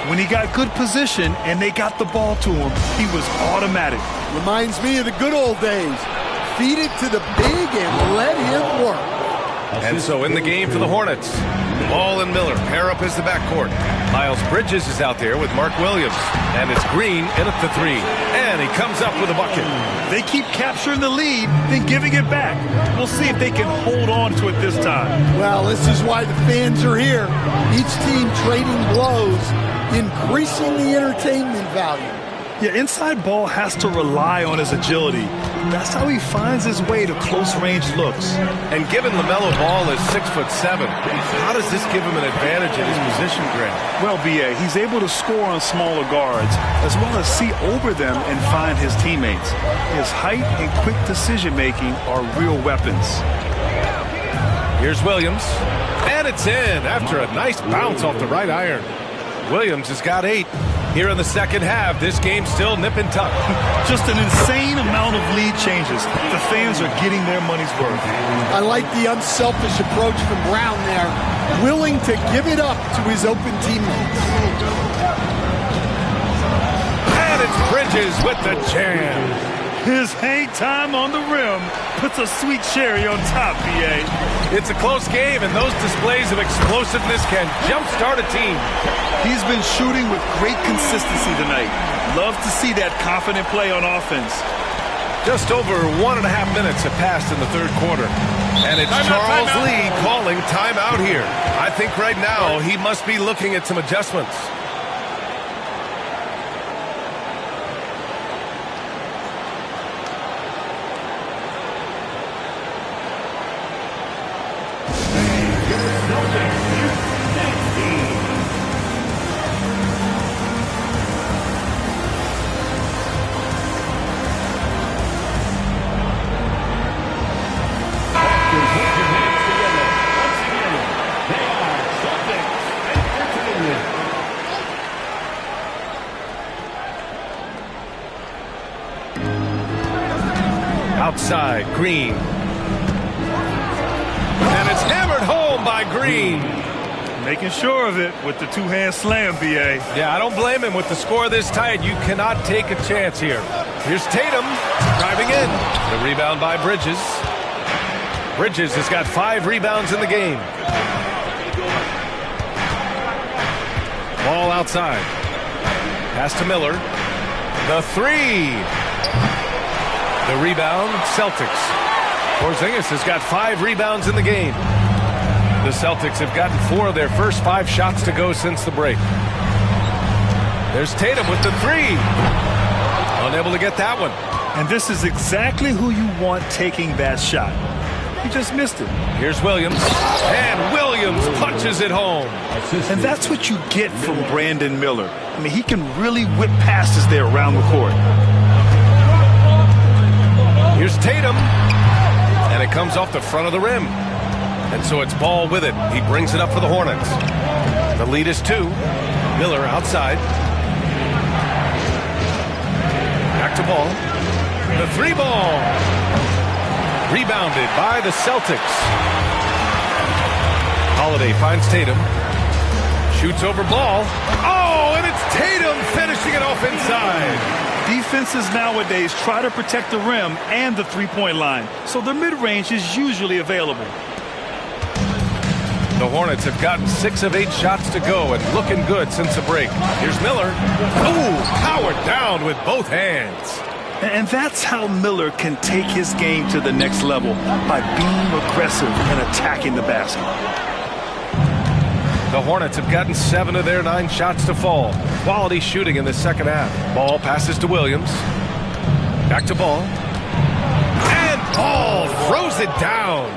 When he got good position and they got the ball to him, he was automatic. Reminds me of the good old days. Feed it to the big and let him work. And so in the game for the Hornets, Ball and Miller pair up as the backcourt. Miles Bridges is out there with Mark Williams. And it's Green in at the 3. And he comes up with a bucket. They keep capturing the lead, then giving it back. We'll see if they can hold on to it this time. Well, this is why the fans are here. Each team trading blows, increasing the entertainment value. Yeah, inside ball has to rely on his agility. That's how he finds his way to close-range looks. And given LaMelo Ball is 6'7", how does this give him an advantage in his position, Grant? Well, B.A., he's able to score on smaller guards, as well as see over them and find his teammates. His height and quick decision-making are real weapons. Here's Williams. And it's in after a nice bounce off the right iron. Williams has got 8. Here in the second half, this game's still nip and tuck. Just an insane amount of lead changes. The fans are getting their money's worth. I like the unselfish approach from Brown there, willing to give it up to his open teammates. And it's Bridges with the jam. His hang time on the rim puts a sweet cherry on top, B.A. It's a close game, and those displays of explosiveness can jumpstart a team. He's been shooting with great consistency tonight. Love to see that confident play on offense. Just over 1.5 minutes have passed in the third quarter. And it's Charles Lee calling timeout here. I think right now he must be looking at some adjustments. Outside, Green. home by Green. Making sure of it with the two-hand slam, B.A. Yeah, I don't blame him. With the score this tight, you cannot take a chance here. Here's Tatum driving in. The rebound by Bridges. Bridges has got 5 rebounds in the game. Ball outside. Pass to Miller. The 3. The rebound, Celtics. Porzingis has got 5 rebounds in the game. The Celtics have gotten 4 of their first 5 shots to go since the break. There's Tatum with the 3. Unable to get that one. And this is exactly who you want taking that shot. He just missed it. Here's Williams. And Williams punches it home. And that's what you get from Brandon Miller. I mean, he can really whip passes there around the court. Here's Tatum. And it comes off the front of the rim. And so it's Ball with it. He brings it up for the Hornets. The lead is 2. Miller outside. Back to Ball. The 3 ball. Rebounded by the Celtics. Holiday finds Tatum. Shoots over Ball. Oh, and it's Tatum finishing it off inside. Defenses nowadays try to protect the rim and the three-point line, so the mid-range is usually available. The Hornets have gotten 6 of 8 shots to go and looking good since the break. Here's Miller. Oh, powered down with both hands. And that's how Miller can take his game to the next level, by being aggressive and attacking the basket. The Hornets have gotten 7 of their 9 shots to fall. Quality shooting in the second half. Ball passes to Williams. Back to Ball. And Ball throws it down.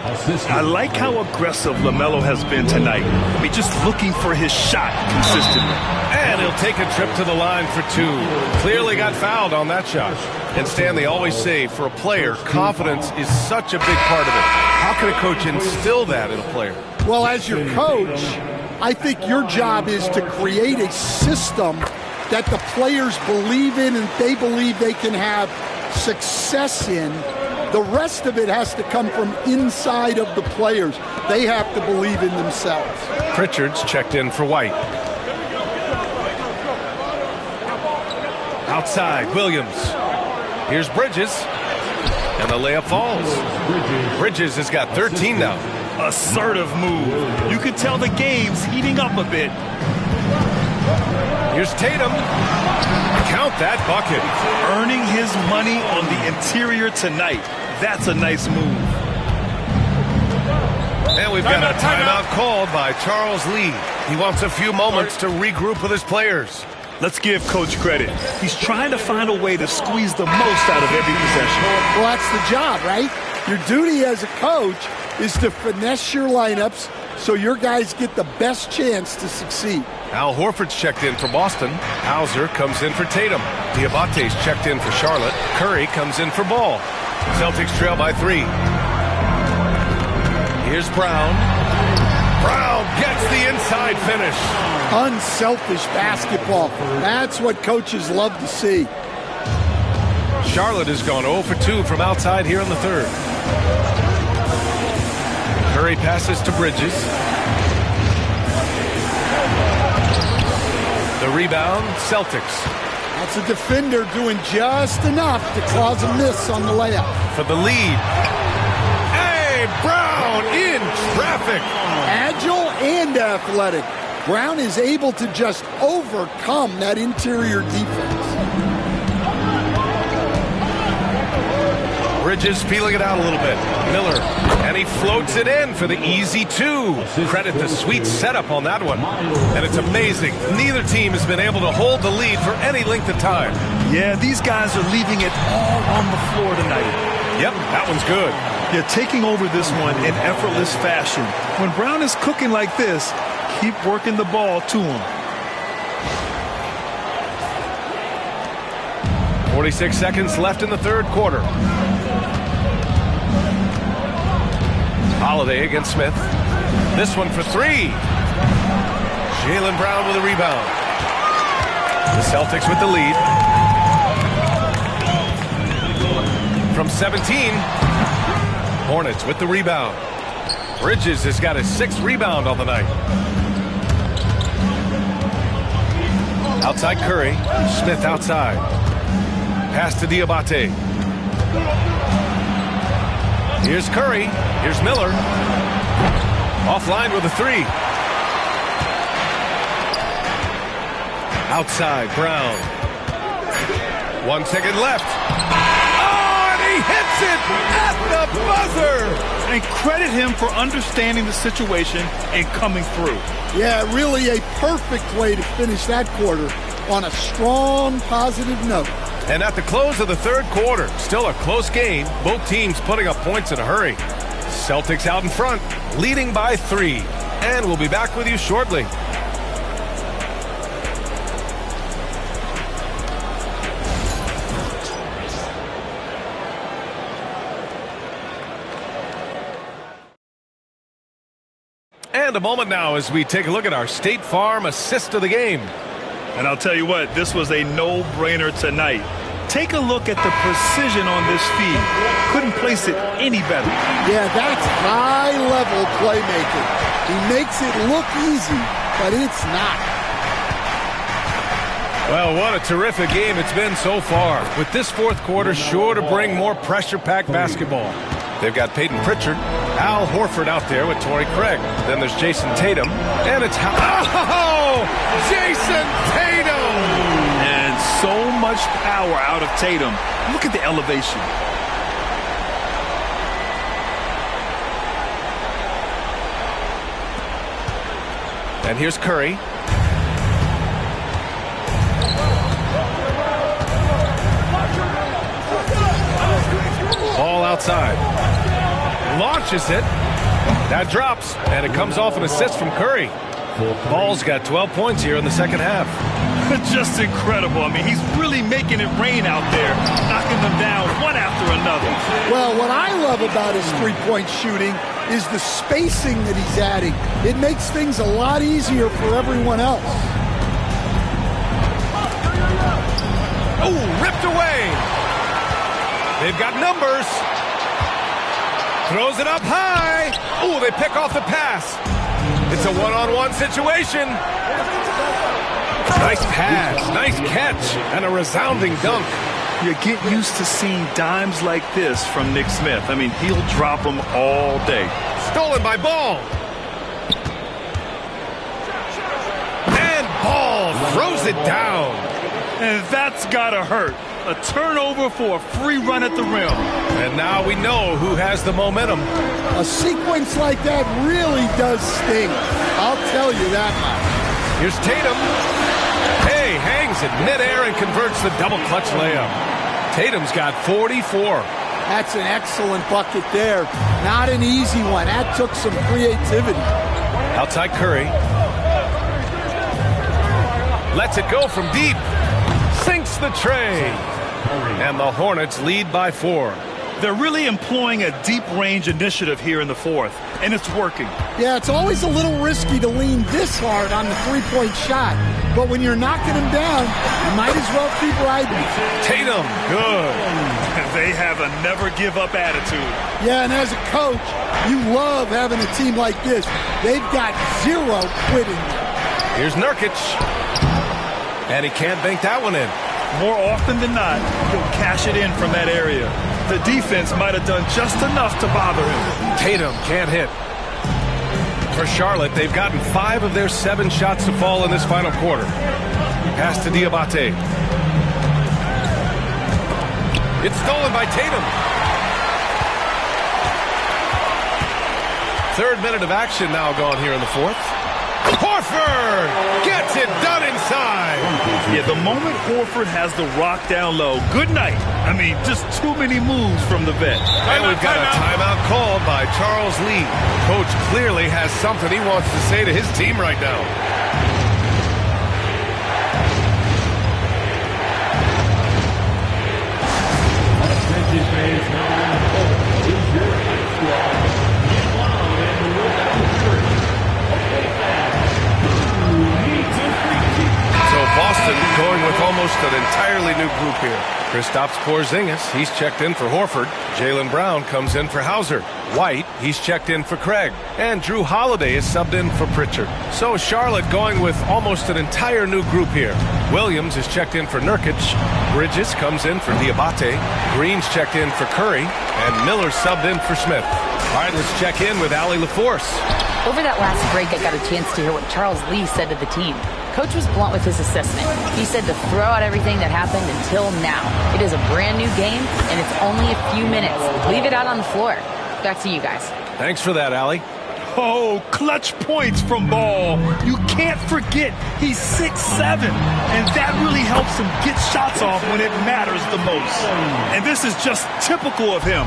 I like how aggressive LaMelo has been tonight. I mean, just looking for his shot consistently. And he'll take a trip to the line for 2. Clearly got fouled on that shot. And Stan, they always say, for a player, confidence is such a big part of it. How can a coach instill that in a player? Well, as your coach, I think your job is to create a system that the players believe in and they believe they can have success in. The rest of it has to come from inside of the players. They have to believe in themselves. Pritchard's checked in for White. Outside, Williams. Here's Bridges. And the layup falls. Bridges has got 13 now. Assertive move. You can tell the game's heating up a bit. Here's Tatum. Count that bucket. Earning his money on the interior tonight. That's a nice move. And we've got a timeout called by Charles Lee. He wants a few moments to regroup with his players. Let's give Coach credit. He's trying to find a way to squeeze the most out of every possession. Well, that's the job, right? Your duty as a coach is to finesse your lineups so your guys get the best chance to succeed. Al Horford's checked in for Boston. Hauser comes in for Tatum. Diabate's checked in for Charlotte. Curry comes in for Ball. Celtics trail by 3. Here's Brown. Brown gets the inside finish. Unselfish basketball. That's what coaches love to see. Charlotte has gone 0 for 2 from outside here in the third. Curry passes to Bridges. The rebound, Celtics. That's a defender doing just enough to cause a miss on the layup. For the lead. Hey, Brown in traffic. Agile and athletic. Brown is able to just overcome that interior defense. Bridges feeling it out a little bit. Miller, and he floats it in for the easy 2. Credit the sweet setup on that one. And it's amazing. Neither team has been able to hold the lead for any length of time. Yeah, these guys are leaving it all on the floor tonight. Yep, that one's good. Yeah, taking over this one in effortless fashion. When Brown is cooking like this, keep working the ball to him. 46 seconds left in the third quarter. Holiday against Smith. This one for 3. Jaylen Brown with a rebound. The Celtics with the lead. From 17. Hornets with the rebound. Bridges has got his 6th rebound on the night. Outside Curry. Smith outside. Pass to Diabate. Here's Curry. Here's Miller. Offline with a 3. Outside, Brown. 1 second left. Oh, and he hits it at the buzzer! And credit him for understanding the situation and coming through. Yeah, really a perfect way to finish that quarter on a strong, positive note. And at the close of the 3rd quarter, still a close game. Both teams putting up points in a hurry. Celtics out in front, leading by 3. And we'll be back with you shortly. And a moment now as we take a look at our State Farm assist of the game. And I'll tell you what, this was a no-brainer tonight. Take a look at the precision on this feed. Couldn't place it any better. Yeah, that's high-level playmaking. He makes it look easy, but it's not. Well, what a terrific game it's been so far. With this 4th quarter sure to bring more pressure-packed basketball. They've got Peyton Pritchard, Al Horford out there with Torrey Craig. Then there's Jason Tatum, and it's Jason Tatum! And so much power out of Tatum. Look at the elevation. And here's Curry. Ball outside. Launches it. That drops, and it comes off an assist from Curry. Ball's got 12 points here in the 2nd half. Just incredible. I mean, he's really making it rain out there, knocking them down one after another. Well, what I love about his three-point shooting is the spacing that he's adding. It makes things a lot easier for everyone else. Oh, ripped away. They've got numbers. Throws it up high. Oh, they pick off the pass. It's a one-on-one situation. Nice pass, nice catch, and a resounding dunk. You get used to seeing dimes like this from Nick Smith. I mean, he'll drop them all day. Stolen by Ball. And Ball throws it down. And that's gotta hurt. A turnover for a free run at the rim. And now we know who has the momentum. A sequence like that really does sting. I'll tell you that much. Here's Tatum. Hey, hangs it midair and converts the double clutch layup. Tatum's got 44. That's an excellent bucket there. Not an easy one. That took some creativity. Outside Curry. Lets it go from deep. Sinks the tray. And the Hornets lead by 4. They're really employing a deep-range initiative here in the 4th, and it's working. Yeah, it's always a little risky to lean this hard on the three-point shot. But when you're knocking them down, you might as well keep riding. Tatum, good. They have a never-give-up attitude. Yeah, and as a coach, you love having a team like this. They've got zero quitting. Here's Nurkic. And he can't bank that one in. More often than not, he'll cash it in from that area. The defense might have done just enough to bother him. Tatum can't hit. For Charlotte, they've gotten 5 of their 7 shots to fall in this final quarter. Pass to Diabate. It's stolen by Tatum. 3rd minute of action now gone here in the 4th. Horford gets it done inside. Yeah, the moment Horford has the rock down low, good night. I mean, just too many moves from the vet. And we've got a timeout called by Charles Lee. Coach clearly has something he wants to say to his team right now. Boston going with almost an entirely new group here. Kristaps Porzingis, he's checked in for Horford. Jaylen Brown comes in for Hauser. White, he's checked in for Craig. And Drew Holiday is subbed in for Pritchard. So Charlotte going with almost an entire new group here. Williams is checked in for Nurkic. Bridges comes in for Diabate. Green's checked in for Curry. And Miller subbed in for Smith. All right, let's check in with Allie LaForce. Over that last break, I got a chance to hear what Charles Lee said to the team. Coach was blunt with his assessment. He said to throw out everything that happened until now. It is a brand new game, and it's only a few minutes. Leave it out on the floor. Back to you guys. Thanks for that, Allie. Oh, clutch points from Ball. You can't forget he's 6'7", and that really helps him get shots off when it matters the most. And this is just typical of him,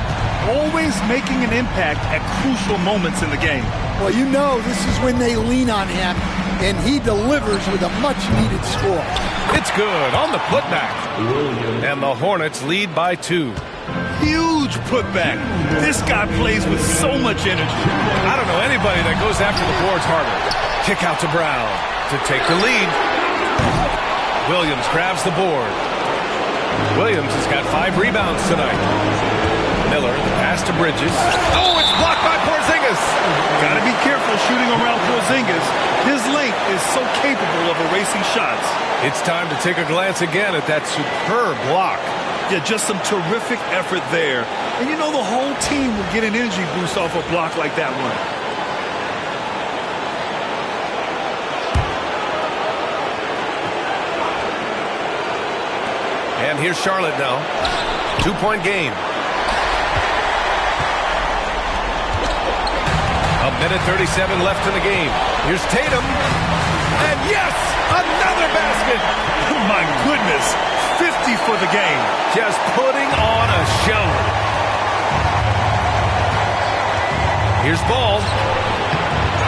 always making an impact at crucial moments in the game. Well, you know this is when they lean on him, and he delivers with a much-needed score. It's good on the putback. And the Hornets lead by 2. Huge putback. This guy plays with so much energy. I don't know anybody that goes after the boards harder. Kick out to Brown to take the lead. Williams grabs the board. Williams has got 5 rebounds tonight. Miller, the pass to Bridges. Oh, it's blocked by Porzingis. Got to be careful shooting around Porzingis. His length is so capable of erasing shots. It's time to take a glance again at that superb block. Yeah, just some terrific effort there. And you know the whole team will get an energy boost off a block like that one. And here's Charlotte now. 2-point game. A minute 37 left in the game. Here's Tatum. And yes, another basket. My goodness. 50 for the game. Just putting on a show. Here's Ball.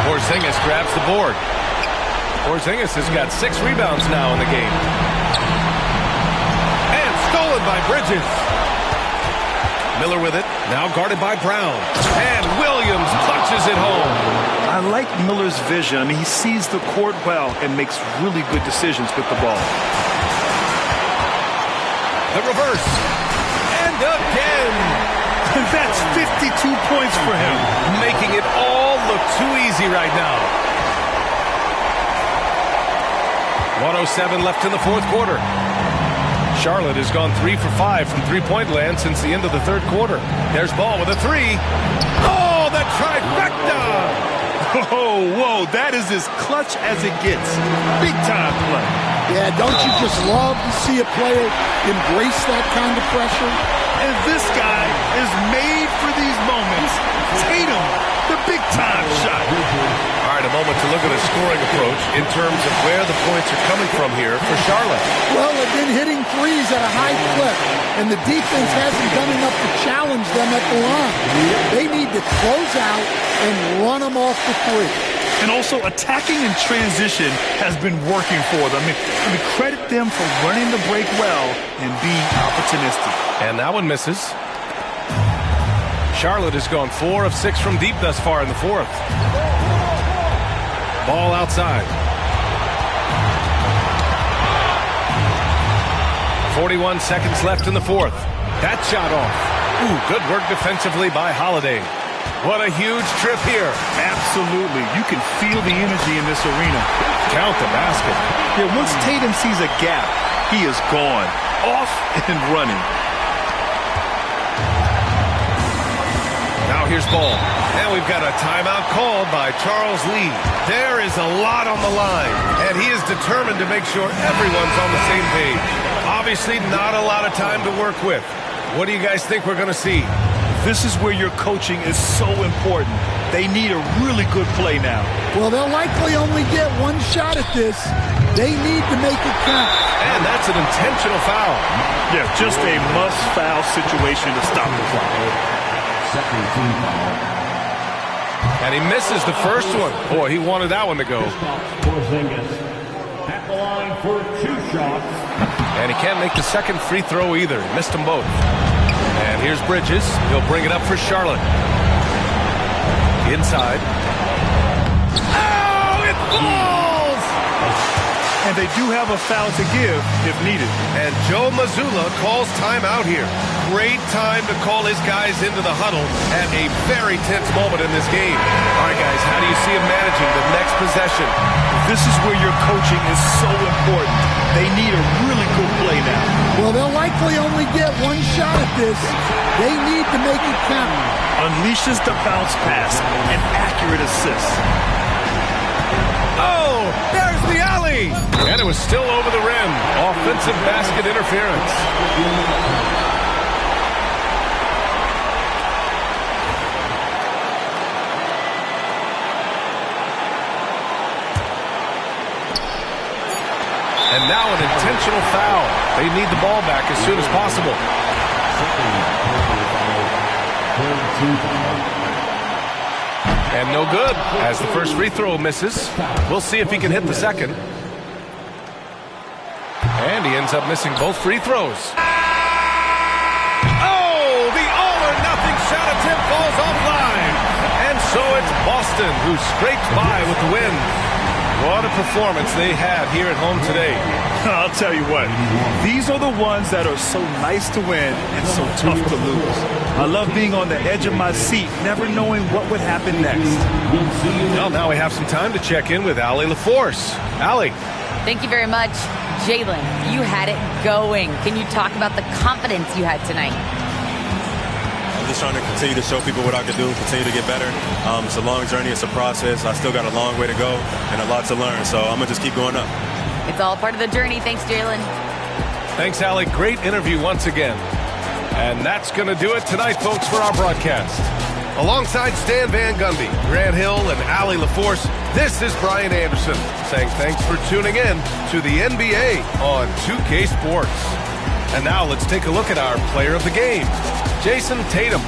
Porzingis grabs the board. Porzingis has got 6 rebounds now in the game. And stolen by Bridges. Miller with it. Now guarded by Brown. And Williams punches it home. I like Miller's vision. I mean, he sees the court well and makes really good decisions with the ball. The reverse. And again. That's 52 points for him. Making it all look too easy right now. 1:07 left in the fourth quarter. Charlotte has gone 3 for 5 from three-point land since the end of the third quarter. There's Ball with a 3. Oh, the trifecta. Oh, whoa, that is as clutch as it gets. Big time play. Yeah, don't you just love to see a player embrace that kind of pressure? And this guy is made for these moments. Tatum, the big time shot. All right, a moment to look at a scoring approach in terms of where the points are coming from here for Charlotte. Well, they've been hitting threes at a high clip, and the defense hasn't done enough to challenge them at the line. They need to close out and run them off the three. And also attacking in transition has been working for them. I mean, credit them for running the break well and being opportunistic. And that one misses. Charlotte has gone 4 of 6 from deep thus far in the fourth. Ball outside. 41 seconds left in the fourth. That shot off. Ooh, good work defensively by Holiday. What a huge trip here. Absolutely. You can feel the energy in this arena. Count the basket. Yeah, once Tatum sees a gap, he is gone. Off and running. Now here's Ball. And we've got a timeout called by Charles Lee. There is a lot on the line, and he is determined to make sure everyone's on the same page. Obviously, not a lot of time to work with. What do you guys think we're going to see? This is where your coaching is so important. They need a really good play now. Well, they'll likely only get one shot at this. They need to make it count. And that's an intentional foul. Yeah, just a must-foul situation to stop the clock. Second team foul. And he misses the first one. Boy, he wanted that one to go. Porzingis at the line for 2 shots. And he can't make the second free throw either. He missed them both. And here's Bridges. He'll bring it up for Charlotte. Inside. Oh, it falls! and they do have a foul to give if needed. And Joe Mazzulla calls timeout here. Great time to call his guys into the huddle at a very tense moment in this game. All right, guys, how do you see him managing the next possession? This is where your coaching is so important. They need a really good play now. Well, they'll likely only get one shot at this. They need to make it count. Unleashes the bounce pass, an accurate assist. Oh, there's the alley! And it was still over the rim. Offensive basket interference. And now an intentional foul. They need the ball back as soon as possible. And no good as the first free throw misses. We'll see if he can hit the second. And he ends up missing both free throws. Oh, the all-or-nothing shot attempt falls offline. And so it's Boston who scrapes by with the win. What a performance they had here at home today. I'll tell you what, these are the ones that are so nice to win and so tough to lose. I love being on the edge of my seat, never knowing what would happen next. Well, now we have some time to check in with Allie LaForce. Allie. Thank you very much. Jalen, you had it going. Can you talk about the confidence you had tonight? I'm just trying to continue to show people what I can do, continue to get better. It's a long journey. It's a process. I still got a long way to go and a lot to learn, so I'm going to just keep going up. It's all part of the journey. Thanks, Jalen. Thanks, Allie. Great interview once again. And that's going to do it tonight, folks, for our broadcast. Alongside Stan Van Gundy, Grant Hill, and Allie LaForce, this is Brian Anderson saying thanks for tuning in to the NBA on 2K Sports. And now let's take a look at our player of the game, Jason Tatum.